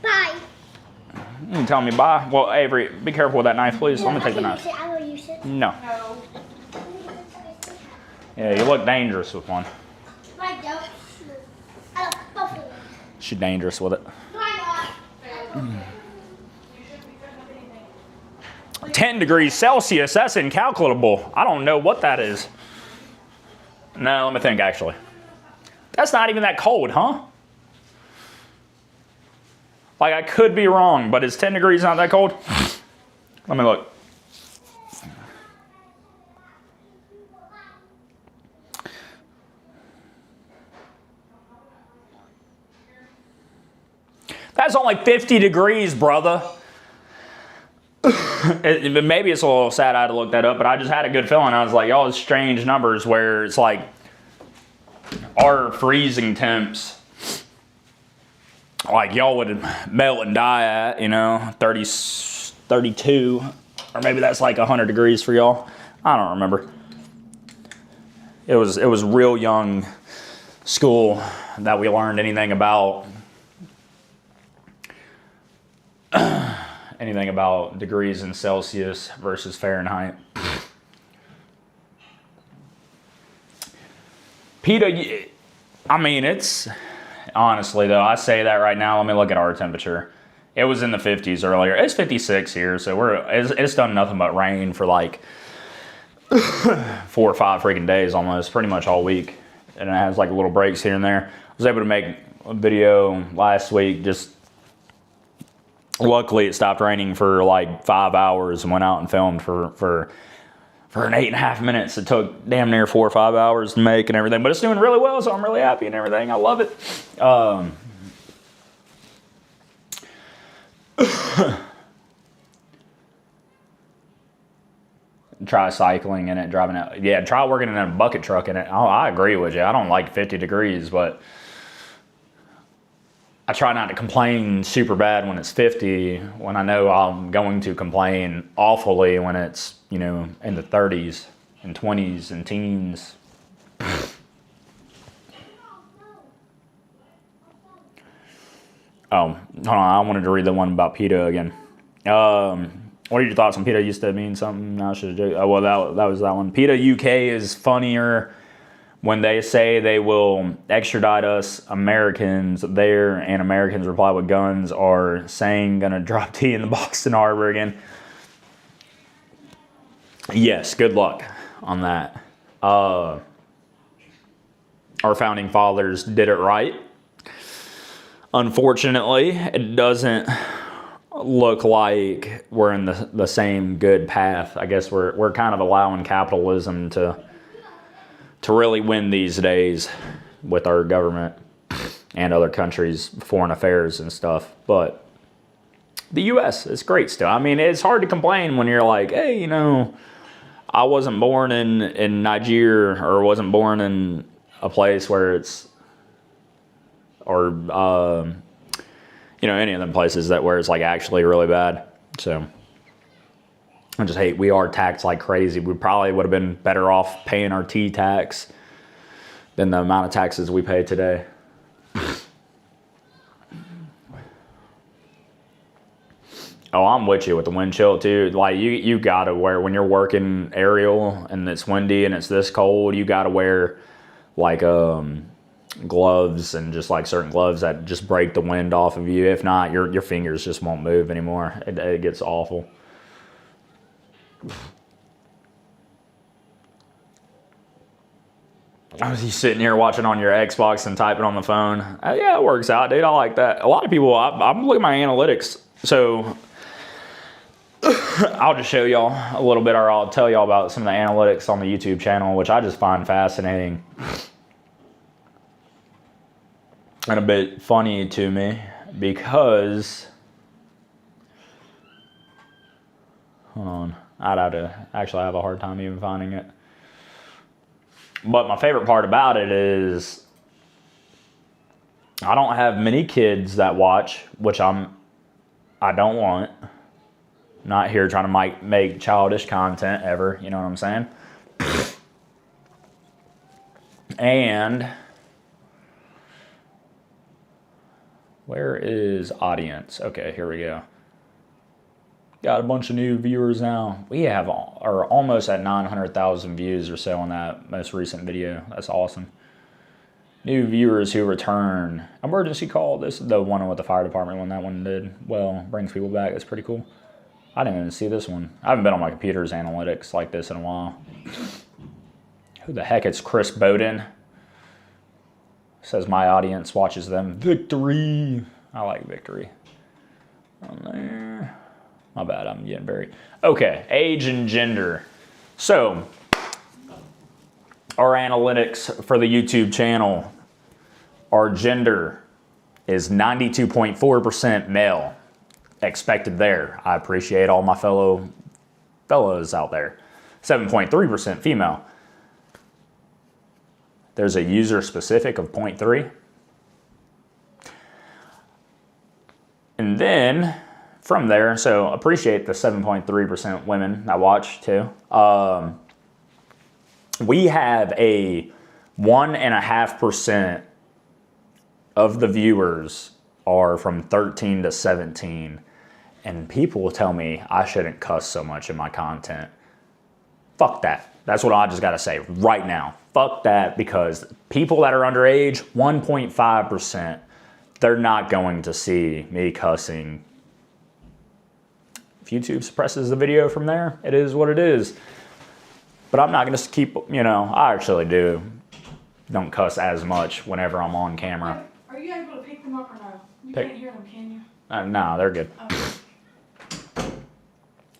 Bye. You tell me bye. Well, Avery, be careful with that knife, please. Let me take the knife. I will use it. No. No. Yeah, you look dangerous with one. I don't. I don't. Both of them. She's dangerous with it. Why not? You shouldn't be cutting up anything. 10 degrees Celsius, that's incalculable. I don't know what that is. No, let me think, actually. That's not even that cold, huh? Like, I could be wrong, but is 10 degrees not that cold? Let me look. That's only 50 degrees, brother. Maybe it's a little sad I had to look that up, but I just had a good feeling. I was like, y'all, it's strange numbers where it's like our freezing temps, like y'all would melt and die at, you know, 30, 32, or maybe that's like 100 degrees for y'all. I don't remember. It was real young school that we learned anything about anything about degrees in Celsius versus Fahrenheit. PETA, I mean, it's, honestly though, I say that right now, let me look at our temperature. It was in the 50s earlier. It's 56 here, so it's done nothing but rain for like 4 or 5 freaking days almost, pretty much all week. And it has like little breaks here and there. I was able to make a video last week, just luckily it stopped raining for like 5 hours and went out and filmed for an 8.5 minutes. It took damn near 4 or 5 hours to make and everything, but it's doing really well, so I'm really happy and everything. I love it. Try cycling in it, driving out. Yeah, try working in a bucket truck in it. I agree with you. I don't like 50 degrees, but I try not to complain super bad when it's 50, when I know I'm going to complain awfully when it's, you know, in the 30s and 20s and teens. Oh, hold on. I wanted to read the one about PETA again. What are your thoughts on PETA? Used to mean something. I should have. Oh, well, that was that one. PETA UK is funnier when they say they will extradite us Americans there, and Americans reply with guns, are saying gonna drop tea in the Boston Harbor again. Yes, good luck on that. Our founding fathers did it right. Unfortunately, it doesn't look like we're in the same good path. I guess we're kind of allowing capitalism to really win these days with our government and other countries' foreign affairs and stuff. But the U.S. is great still. I mean, it's hard to complain when you're like, hey, you know, I wasn't born in Nigeria or wasn't born in a place where it's, or you know, any of them places where it's like actually really bad. So I just hate, we are taxed like crazy. We probably would have been better off paying our tea tax than the amount of taxes we pay today. Oh, I'm with you with the wind chill too. Like you gotta wear, when you're working aerial and it's windy and it's this cold, you gotta wear like gloves, and just like certain gloves that just break the wind off of you. If not, your fingers just won't move anymore. It gets awful. I was sitting here watching on your Xbox and typing on the phone. Yeah, it works out, dude. I like that. A lot of people, I'm looking at my analytics. So I'll just show y'all a little bit, or I'll tell y'all about some of the analytics on the YouTube channel, which I just find fascinating and a bit funny to me, because, hold on, I'd have to actually have a hard time even finding it. But my favorite part about it is I don't have many kids that watch, which I don't want. Not here trying to make childish content ever, you know what I'm saying? And where is audience? Okay, here we go. Got a bunch of new viewers now. We are almost at 900,000 views or so on that most recent video. That's awesome. New viewers who return. Emergency call. This is the one with the fire department when that one did well. Brings people back. That's pretty cool. I didn't even see this one. I haven't been on my computer's analytics like this in a while. Who the heck? It's Chris Bowden. Says my audience watches them. Victory. I like victory. On there. My bad, I'm getting very... Okay, age and gender. So, our analytics for the YouTube channel, our gender is 92.4% male. Expected there. I appreciate all my fellows out there. 7.3% female. There's a user specific of 0.3. And then... from there, so appreciate the 7.3% women that watch too. We have a 1.5% of the viewers are from 13 to 17. And people will tell me I shouldn't cuss so much in my content. Fuck that. That's what I just gotta say right now. Fuck that, because people that are underage, 1.5%, they're not going to see me cussing. If YouTube suppresses the video from there, it is what it is. But I'm not going to keep, I actually don't cuss as much whenever I'm on camera. Are you able to pick them up or no? You can't hear them, can you? No, they're good. Okay.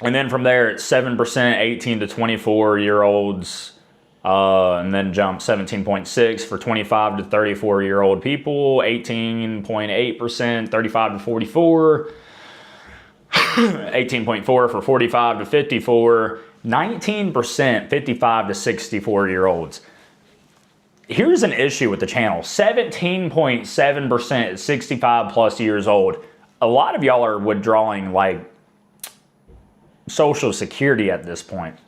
And then from there, it's 7% 18 to 24-year-olds. And then jump 17.6 for 25 to 34-year-old people. 18.8% 35 to 44. 18.4 for 45 to 54, 19% 55 to 64 year olds. Here's an issue with the channel. 17.7% 65 plus years old. A lot of y'all are withdrawing like Social Security at this point.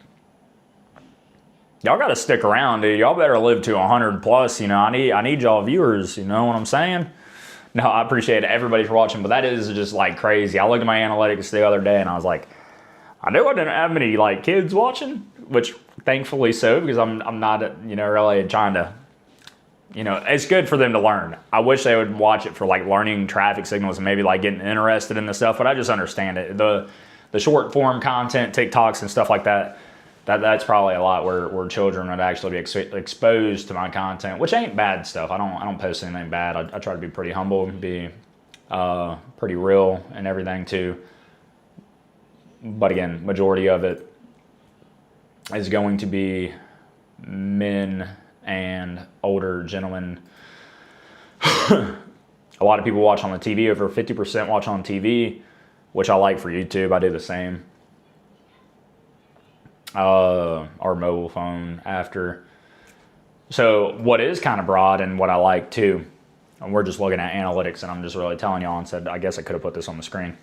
Y'all got to stick around, dude. Y'all better live to 100 plus. I need y'all viewers. You know what I'm saying? No, I appreciate everybody for watching, but that is just like crazy. I looked at my analytics the other day and I was like, I knew I didn't have many like kids watching, which thankfully so, because I'm not, really trying to, it's good for them to learn. I wish they would watch it for like learning traffic signals and maybe like getting interested in the stuff, but I just understand it. The short form content, TikToks and stuff like that, that's probably a lot where children would actually be exposed to my content, which ain't bad stuff. I don't post anything bad. I try to be pretty humble, be pretty real and everything too. But again, majority of it is going to be men and older gentlemen. A lot of people watch on the TV. Over 50% watch on TV, which I like for YouTube. I do the same. Our mobile phone after. So what is kind of broad and what I like too, and we're just looking at analytics and I'm just really telling y'all and said, I guess I could have put this on the screen.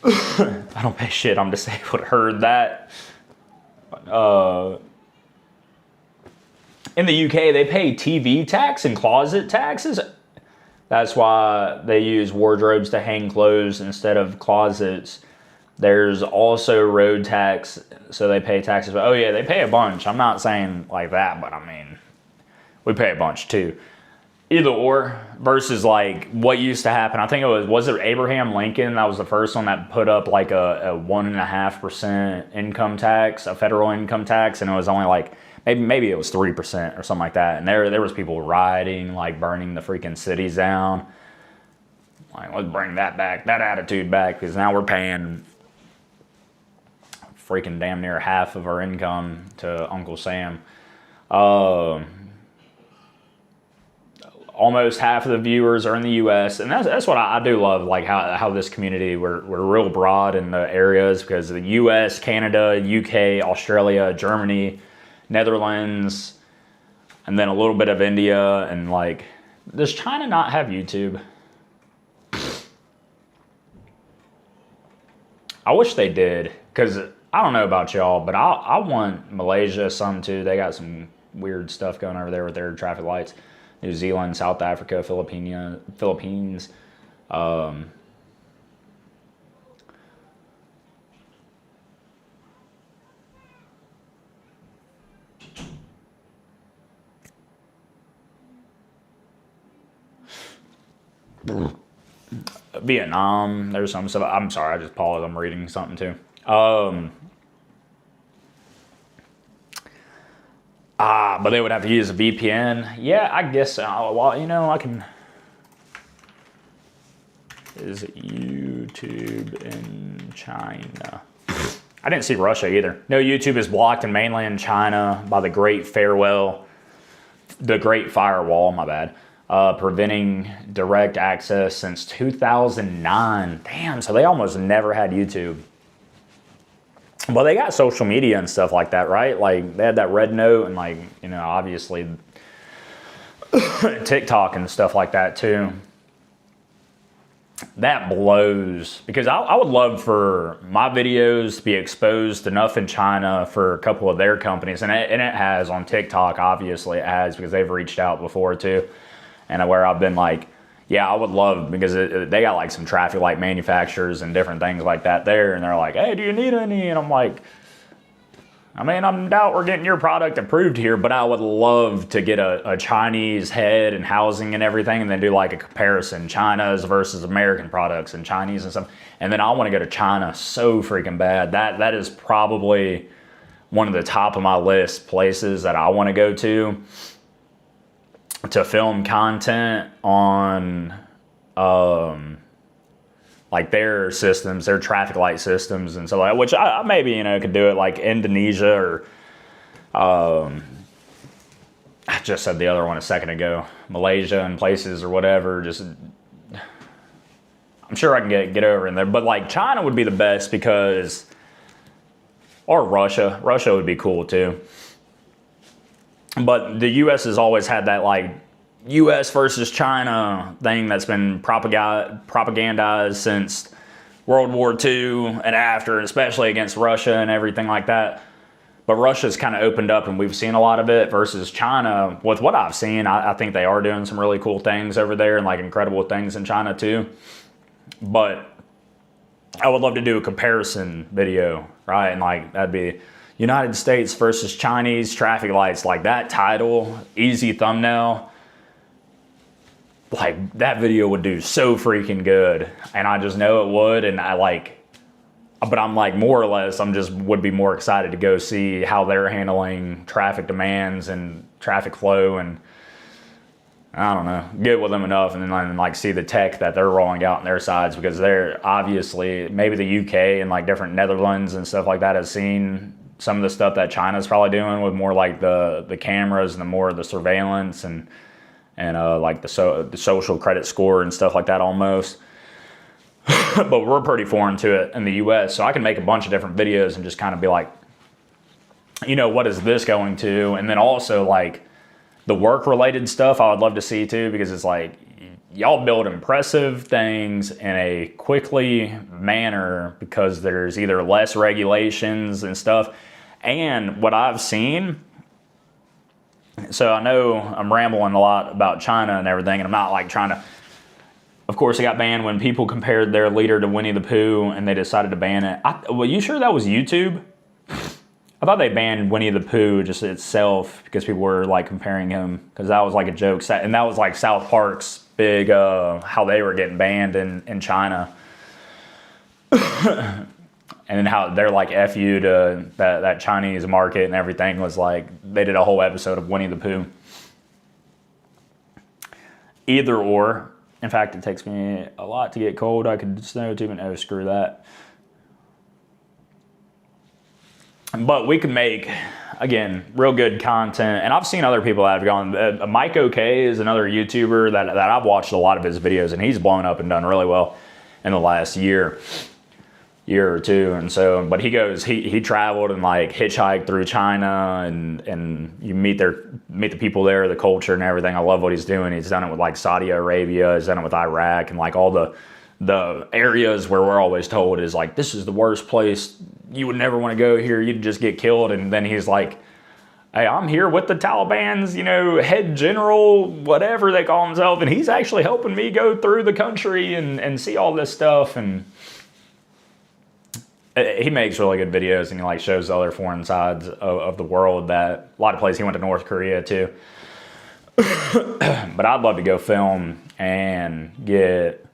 I don't pay shit, I'm disabled. Heard that. In the UK, they pay TV tax and closet taxes. That's why they use wardrobes to hang clothes instead of closets. There's also road tax, so they pay taxes. Oh yeah, they pay a bunch. I'm not saying like that, but I mean, we pay a bunch too. Either or, versus like what used to happen. I think it was it Abraham Lincoln that was the first one that put up like a 1.5% income tax, a federal income tax, and it was only like maybe it was 3% or something like that. And there was people rioting, like burning the freaking cities down. Like, let's bring that back, that attitude back, because now we're paying freaking damn near half of our income to Uncle Sam. Almost half of the viewers are in the U.S. and that's what I do love, like how this community, we're real broad in the areas, because the U.S., Canada, UK, Australia, Germany, Netherlands, and then a little bit of India. And like, does China not have YouTube? I wish they did, because I don't know about y'all, but I want Malaysia some too. They got some weird stuff going over there with their traffic lights. New Zealand, South Africa, Philippines. Vietnam, there's some stuff. I'm sorry, I just paused. I'm reading something too. But they would have to use a VPN. Yeah, I guess. Well, you know, I can. Is YouTube in China? I didn't see Russia either. No, YouTube is blocked in mainland China by the Great Firewall, my bad, preventing direct access since 2009. Damn, so they almost never had YouTube. Well, they got social media and stuff like that, right? Like, they had that Red Note and, like, you know, obviously TikTok and stuff like that too. That blows, because I would love for my videos to be exposed enough in China for a couple of their companies, and it has on TikTok. Obviously it has, because they've reached out before too, and where I've been like, yeah, I would love, because they got like some traffic light manufacturers and different things like that there, and they're like, hey, do you need any? And I'm like, I mean, I doubt we're getting your product approved here, but I would love to get a Chinese head and housing and everything, and then do like a comparison, China's versus American products and Chinese and stuff. And then I want to go to China so freaking bad. That is probably one of the top of my list places that I want to go to film content on like their systems, their traffic light systems and so like, which I maybe, you know, could do it like Indonesia or I just said the other one a second ago, Malaysia and places or whatever. Just, I'm sure I can get over in there, but like China would be the best, because, or Russia would be cool too. But the U.S. has always had that like U.S. versus China thing that's been propagandized since World War II and after, especially against Russia and everything like that. But Russia's kind of opened up, and we've seen a lot of it, versus China. With what I've seen, I think they are doing some really cool things over there, and like incredible things in China too. But I would love to do a comparison video, right? And like, that'd be United States versus Chinese traffic lights, like that title, easy thumbnail. Like, that video would do so freaking good, and I just know it would. And but I'm like, more or less, would be more excited to go see how they're handling traffic demands and traffic flow, and I don't know, get with them enough, and then like see the tech that they're rolling out on their sides, because they're obviously, maybe the UK and like different Netherlands and stuff like that has seen some of the stuff that China's probably doing, with more like the cameras and the more of the surveillance and like the social credit score and stuff like that almost. But we're pretty foreign to it in the US, so I can make a bunch of different videos and just kind of be like, you know, what is this going to? And then also like the work related stuff I would love to see too, because it's like, y'all build impressive things in a quickly manner, because there's either less regulations and stuff. And what I've seen, so I know I'm rambling a lot about China and everything, and I'm not like trying to Of course, it got banned when people compared their leader to Winnie the Pooh, and they decided to ban it. Well, you sure that was YouTube? I thought they banned Winnie the Pooh just itself because people were like comparing him, because that was like a joke, and that was like South Park's big how they were getting banned in China, and then how they're like F you to that Chinese market and everything. Was like they did a whole episode of Winnie the Pooh. Either or. In fact, it takes me a lot to get cold. I could snow too, but no, screw that. But we can make, again, real good content. And I've seen other people that have gone. Mike OK is another YouTuber that I've watched a lot of his videos, and he's blown up and done really well in the last year or two. And so, but he traveled and like hitchhiked through China, and you meet the people there, the culture and everything. I love what he's doing. He's done it with like Saudi Arabia, he's done it with Iraq, and like all the areas where we're always told is like, this is the worst place, you would never want to go here, you'd just get killed. And then he's like, hey, I'm here with the Taliban's, head general, whatever they call himself, and he's actually helping me go through the country and see all this stuff. And he makes really good videos, and he like shows the other foreign sides of the world. That a lot of places. He went to North Korea too. But I'd love to go film and get,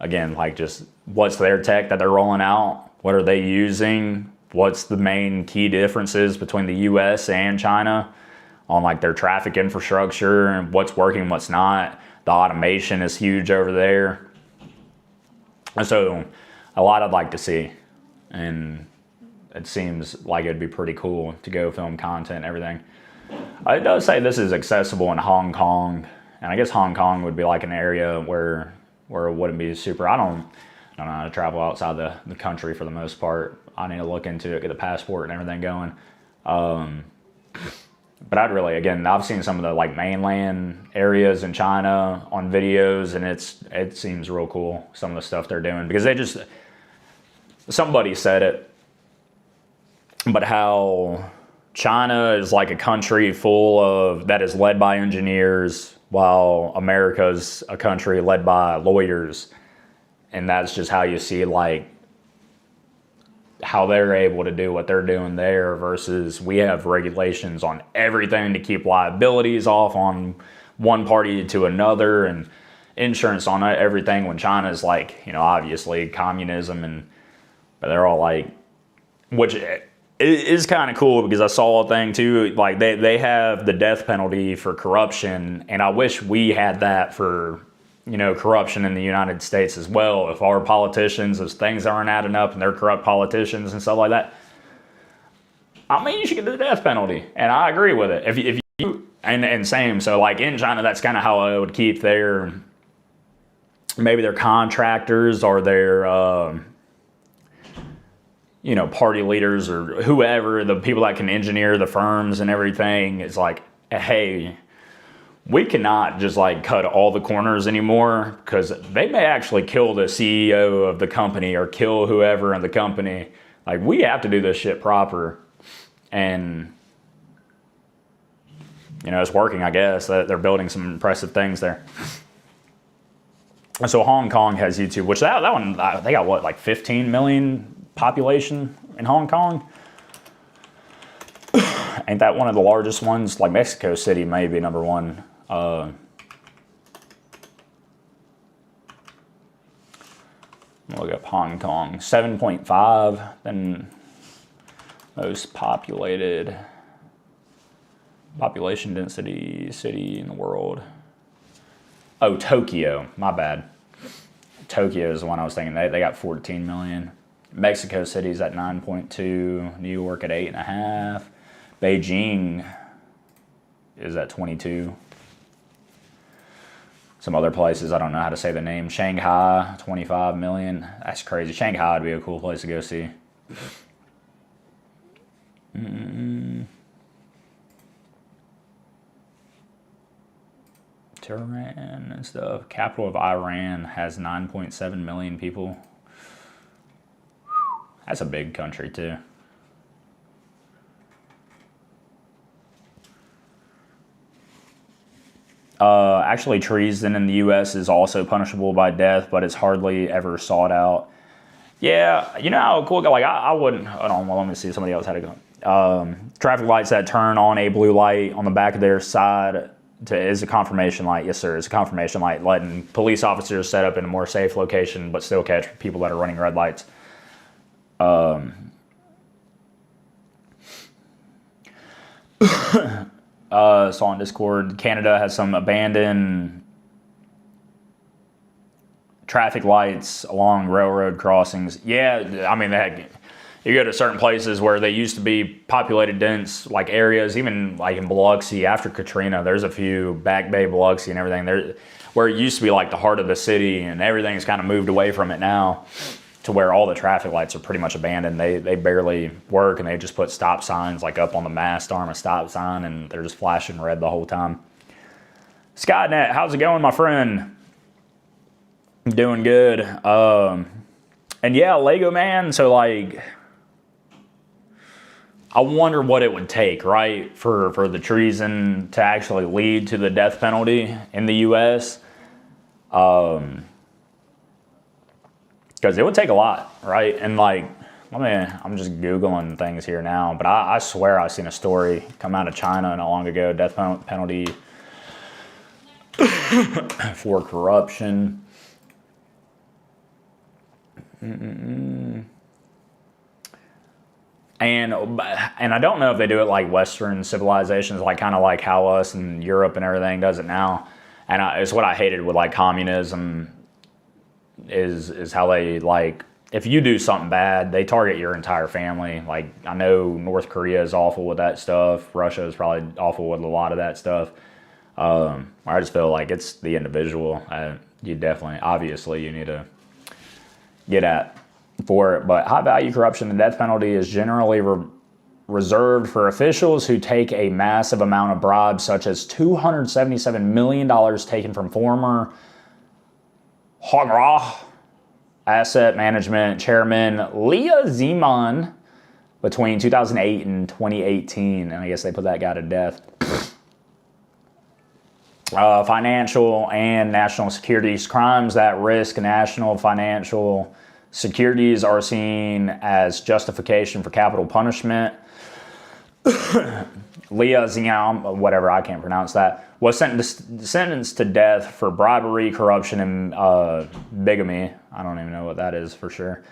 again, like just what's their tech that they're rolling out, what are they using, what's the main key differences between the US and China on like their traffic infrastructure, and what's working, what's not. The automation is huge over there. And so a lot I'd like to see. And it seems like it'd be pretty cool to go film content and everything. It does say this is accessible in Hong Kong, and I guess Hong Kong would be like an area where it wouldn't be super. I don't know how to travel outside the country for the most part. I need to look into it, get a passport and everything going. But I'd really, again, I've seen some of the like mainland areas in China on videos, and it seems real cool, some of the stuff they're doing, because somebody said it, but how China is like a country that is led by engineers, while America's a country led by lawyers. And that's just how you see like how they're able to do what they're doing there, versus we have regulations on everything to keep liabilities off on one party to another, and insurance on everything, when China's like, obviously communism, but they're all like, which is kind of cool, because I saw a thing too, like they have the death penalty for corruption, and I wish we had that for, corruption in the United States as well. If our politicians, if things aren't adding up and they're corrupt politicians and stuff like that, I mean, you should get the death penalty, and I agree with it. If you, and same, so like in China, that's kind of how I would keep maybe their contractors or their, party leaders or whoever, the people that can engineer the firms and everything. It's like, hey, we cannot just like cut all the corners anymore, because they may actually kill the CEO of the company or kill whoever in the company. Like, we have to do this shit proper. And, it's working, I guess. They're building some impressive things there. And so Hong Kong has YouTube, which that one, they got what, like 15 million population in Hong Kong? Ain't that one of the largest ones? Like Mexico City may be number one. Look up Hong Kong. 7.5, then most populated population density city in the world. Oh, Tokyo, my bad. Tokyo is the one I was thinking. They got 14 million. Mexico City's at 9.2. New York at 8.5. Beijing is at 22. Some other places, I don't know how to say the name. Shanghai, 25 million. That's crazy. Shanghai would be a cool place to go see. Tehran and stuff. Capital of Iran has 9.7 million people. That's a big country too. Actually, treason in the U.S. is also punishable by death, but it's hardly ever sought out. Yeah, you know how cool, like I wouldn't, hold on, well, let me see, somebody else had to go. Traffic lights that turn on a blue light on the back of their side is a confirmation light. Yes, sir, it's a confirmation light, letting police officers set up in a more safe location, but still catch people that are running red lights. Saw on Discord, Canada has some abandoned traffic lights along railroad crossings. Yeah, I mean, you go to certain places where they used to be populated dense like areas, even like in Biloxi after Katrina, there's a few, Back Bay, Biloxi and everything there, where it used to be like the heart of the city, and everything's kind of moved away from it now to where all the traffic lights are pretty much abandoned. They barely work, and they just put stop signs like up on the mast arm, a stop sign, and they're just flashing red the whole time. Skynet, how's it going, my friend? I'm doing good. And yeah, Lego man, so like, I wonder what it would take, right, for the treason to actually lead to the death penalty in the U.S. Because it would take a lot, right? And like, I mean, I'm just Googling things here now, but I swear I've seen a story come out of China not long ago, death penalty for corruption. And I don't know if they do it like Western civilizations, like kind of like how us and Europe and everything does it now. And it's what I hated with like communism is how they, like, if you do something bad, they target your entire family. Like, I know North Korea is awful with that stuff. Russia is probably awful with a lot of that stuff. I just feel like it's the individual. You definitely, obviously, you need to get at for it. But high value corruption, the death penalty is generally reserved for officials who take a massive amount of bribes, such as $277 million taken from former Hagra Asset Management Chairman Leah Zeman between 2008 and 2018. And I guess they put that guy to death. Financial and national securities crimes that risk national financial securities are seen as justification for capital punishment. Leah Zeman, whatever, I can't pronounce that, was sentenced to death for bribery, corruption, and bigamy. I don't even know what that is for sure.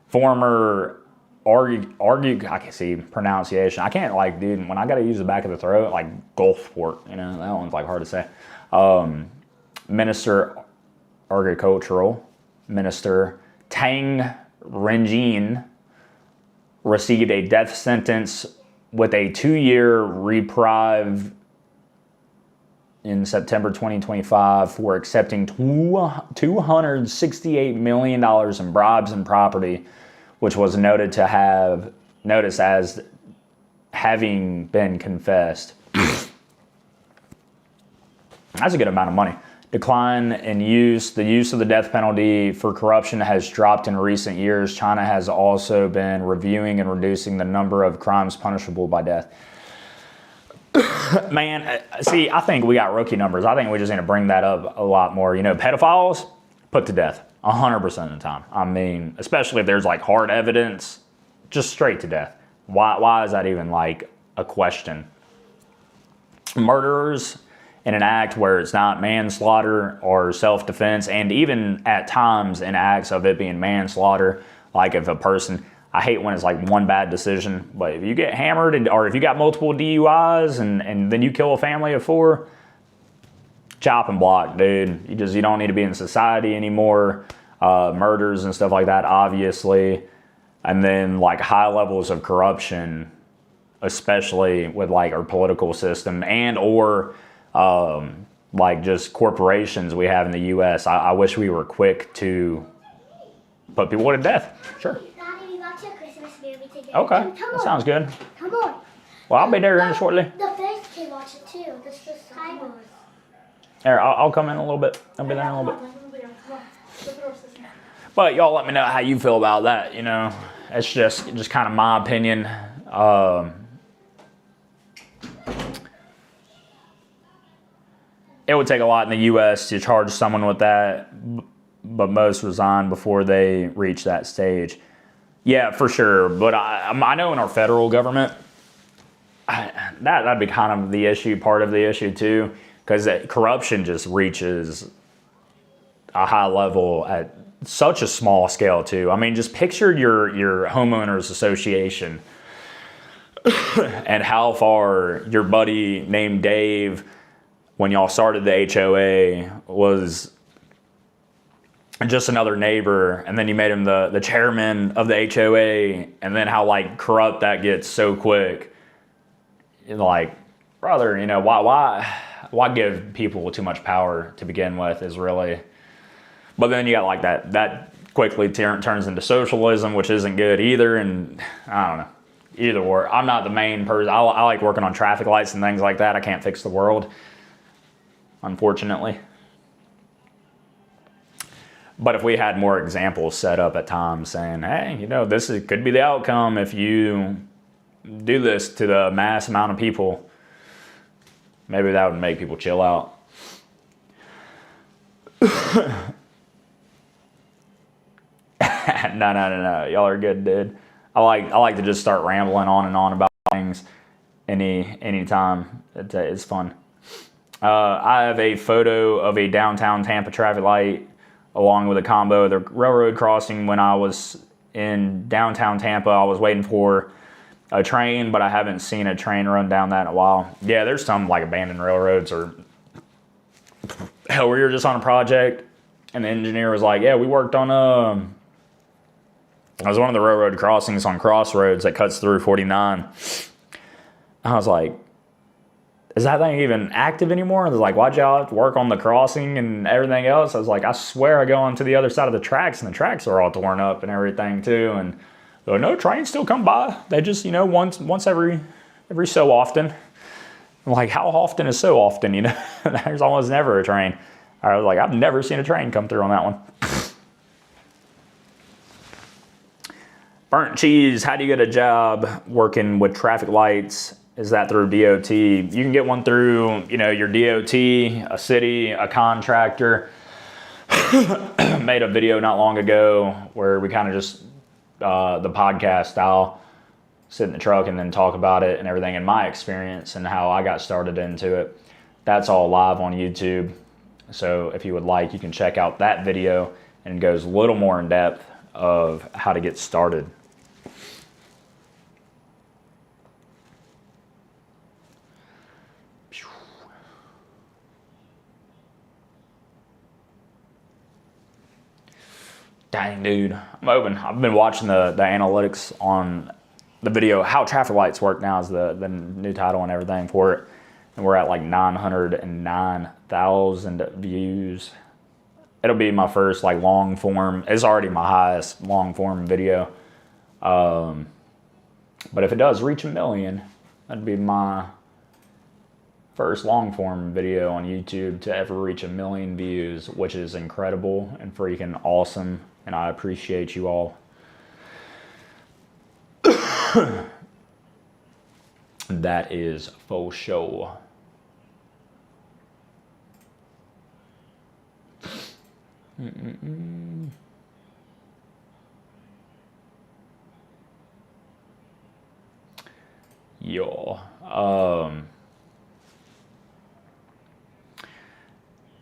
Former I can see pronunciation. I can't, like, dude, when I got to use the back of the throat, like Gulfport, you know, that one's like hard to say. Minister, Agricultural Minister Tang Renjin received a death sentence with a 2-year reprieve in September 2025 for accepting $268 million in bribes and property, which was noticed as having been confessed. That's a good amount of money. Decline in the use of the death penalty for corruption has dropped in recent years. China has also been reviewing and reducing the number of crimes punishable by death. Man, see, I think we got rookie numbers. I think we just need to bring that up a lot more. You know, pedophiles, put to death 100% of the time. I mean, especially if there's like hard evidence, just straight to death. Why is that even like a question? Murderers in an act where it's not manslaughter or self-defense, and even at times in acts of it being manslaughter, like if a person, I hate when it's like one bad decision, but if you get hammered or if you got multiple DUIs and then you kill a family of 4, chop and block, dude. You don't need to be in society anymore. Murders and stuff like that, obviously. And then like high levels of corruption, especially with like our political system and or like just corporations we have in the U.S. I wish we were quick to put people to death. Sure. Okay, that sounds good. Come on. Well, I'll be there shortly. The fish can watch it too. This is time. Here, I'll come in a little bit. I'll be there in a little bit. But y'all let me know how you feel about that. You know, it's just kind of my opinion. it would take a lot in the U.S. to charge someone with that, but most resign before they reach that stage. Yeah, for sure. But I know in our federal government, that'd be kind of the issue, part of the issue too, because corruption just reaches a high level at such a small scale too. I mean, just picture your homeowners association and how far your buddy named Dave, when y'all started the HOA, was just another neighbor, and then you made him the chairman of the HOA, and then how like corrupt that gets so quick. Like, brother, you know, why give people too much power to begin with is really. But then you got like that quickly turns into socialism, which isn't good either. And I don't know, either or. I'm not the main person. I like working on traffic lights and things like that. I can't fix the world, unfortunately. But if we had more examples set up at times saying, hey, you know, could be the outcome if you do this to the mass amount of people, maybe that would make people chill out. No. Y'all are good, dude. I like to just start rambling on and on about things any time. It's fun. I have a photo of a downtown Tampa traffic light along with a combo of the railroad crossing. When I was in downtown Tampa, I was waiting for a train, but I haven't seen a train run down that in a while. Yeah, there's some like abandoned railroads, or hell, we were just on a project and the engineer was like, yeah, we worked on it was one of the railroad crossings on Crossroads that cuts through 49. I was like, is that thing even active anymore? And they're like, why'd y'all have to work on the crossing and everything else? I was like, I swear I go onto the other side of the tracks and the tracks are all torn up and everything too. And they're like, no, trains still come by. They just, you know, once every so often. I'm like, how often is so often? You know, there's almost never a train. I was like, I've never seen a train come through on that one. Burnt cheese, how do you get a job working with traffic lights? Is that through DOT? You can get one through, you know, your DOT, a city, a contractor. Made a video not long ago where we kind of just, the podcast style, sit in the truck and then talk about it and everything in my experience and how I got started into it. That's all live on YouTube. So if you would like, you can check out that video, and it goes a little more in depth of how to get started. Dang, dude, I'm open. I've been watching the analytics on the video. How traffic lights work now is the new title and everything for it. And we're at like 909,000 views. It'll be my first like long form. It's already my highest long form video. But if it does reach 1 million, that'd be my first long form video on YouTube to ever reach 1 million views, which is incredible and freaking awesome. And I appreciate you all. That is for sure. Yo.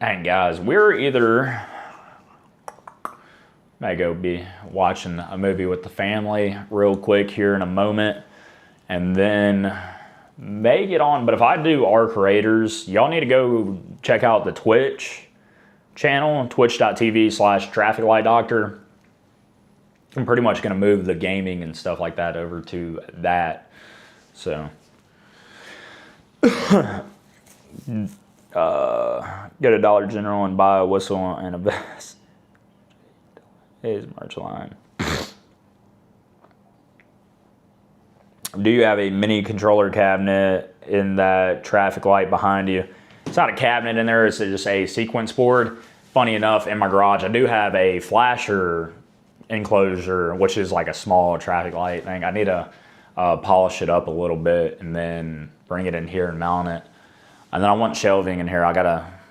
And guys, we're either may go be watching a movie with the family real quick here in a moment, and then may get on. But if I do our creators, y'all need to go check out the Twitch channel, twitch.tv/TrafficLightDoctor. I'm pretty much going to move the gaming and stuff like that over to that. So go to Dollar General and buy a whistle and a vest. Is merch line. Do you have a mini controller cabinet in that traffic light behind you? It's not a cabinet in there, it's just a sequence board. Funny enough, in my garage, I do have a flasher enclosure, which is like a small traffic light thing. I need to polish it up a little bit and then bring it in here and mount it. And then I want shelving in here. I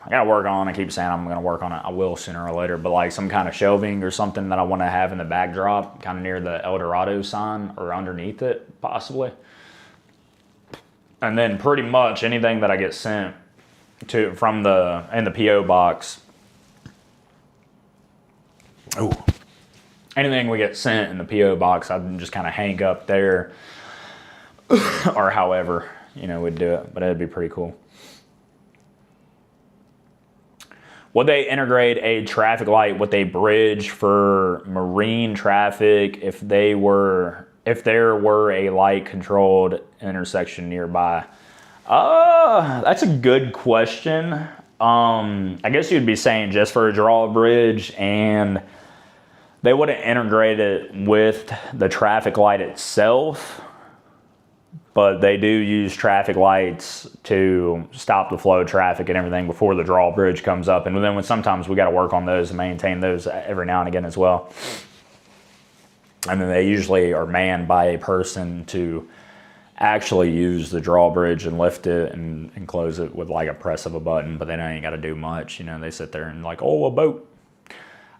I gotta work on. I keep saying I'm gonna work on it. I will sooner or later. But like some kind of shelving or something that I want to have in the backdrop, kind of near the El Dorado sign or underneath it, possibly. And then pretty much anything that I get sent to from in the PO box. Oh, anything we get sent in the PO box, I can just kind of hang up there, or however we'd do it. But it'd be pretty cool. Would they integrate a traffic light with a bridge for marine traffic if there were a light controlled intersection nearby? That's a good question. I guess you'd be saying just for a drawbridge, and they wouldn't integrate it with the traffic light itself. But they do use traffic lights to stop the flow of traffic and everything before the drawbridge comes up. And then sometimes we got to work on those and maintain those every now and again as well. And then they usually are manned by a person to actually use the drawbridge and lift it and close it with like a press of a button. But they ain't got to do much. They sit there and like, oh, a boat.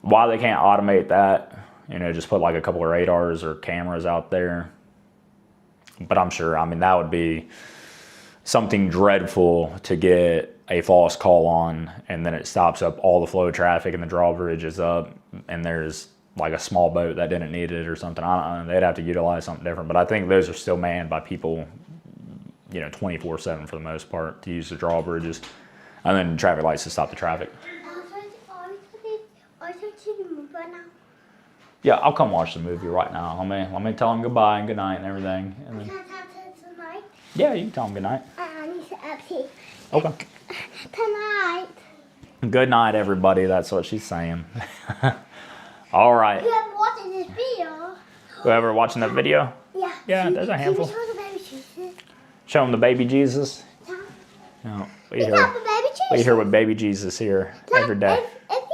Why they can't automate that? Just put like a couple of radars or cameras out there. But I'm sure, that would be something dreadful to get a false call on, and then it stops up all the flow of traffic and the drawbridge is up, and there's like a small boat that didn't need it or something. I don't know. They'd have to utilize something different. But I think those are still manned by people, 24/7 for the most part to use the drawbridges. And then traffic lights to stop the traffic. Are you to the movie right now? Yeah, I'll come watch the movie right now. Let me tell them goodbye and good night and everything. And then, Can I tell them tonight? yeah, you can tell them good night. I need to update. Okay. Tonight. Good night, everybody. That's what she's saying. All right. Whoever watching this video. Whoever watching that video? Yeah. Yeah, there's a handful. Show the baby Jesus. Show them the baby Jesus. Yeah. No, we It's here. not the baby Jesus. We here with baby Jesus here every day. If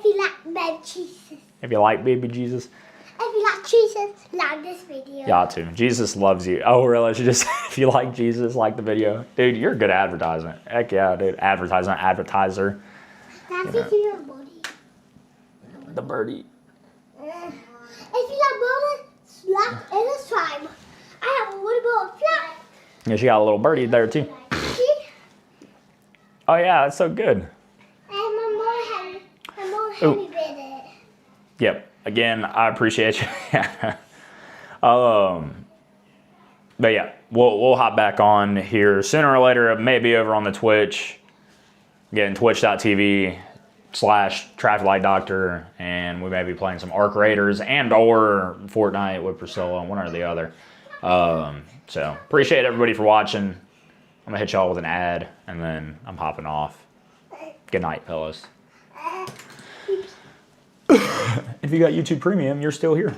you like baby Jesus. If you like baby Jesus, If you like Jesus, like this video. you ought to. Jesus loves you. Oh, really? If you like Jesus, like the video. Dude, you're a good advertisement. Heck yeah, dude. Advertiser. That's if you like body. The birdie. If you like body, slap and subscribe. I have a little bit of flat. Yeah, she got a little birdie there too. See? Oh yeah, that's so good. And my mom had Ooh. me with it. Yep. Again, I appreciate you. But yeah, we'll hop back on here sooner or later. Maybe over on the Twitch. Again, twitch.tv/TrafficLightDoctor, and we may be playing some Arc Raiders and or Fortnite with Priscilla, one or the other. So appreciate everybody for watching. I'm gonna hit y'all with an ad, and then I'm hopping off. Good night, fellas. If you got YouTube Premium, you're still here.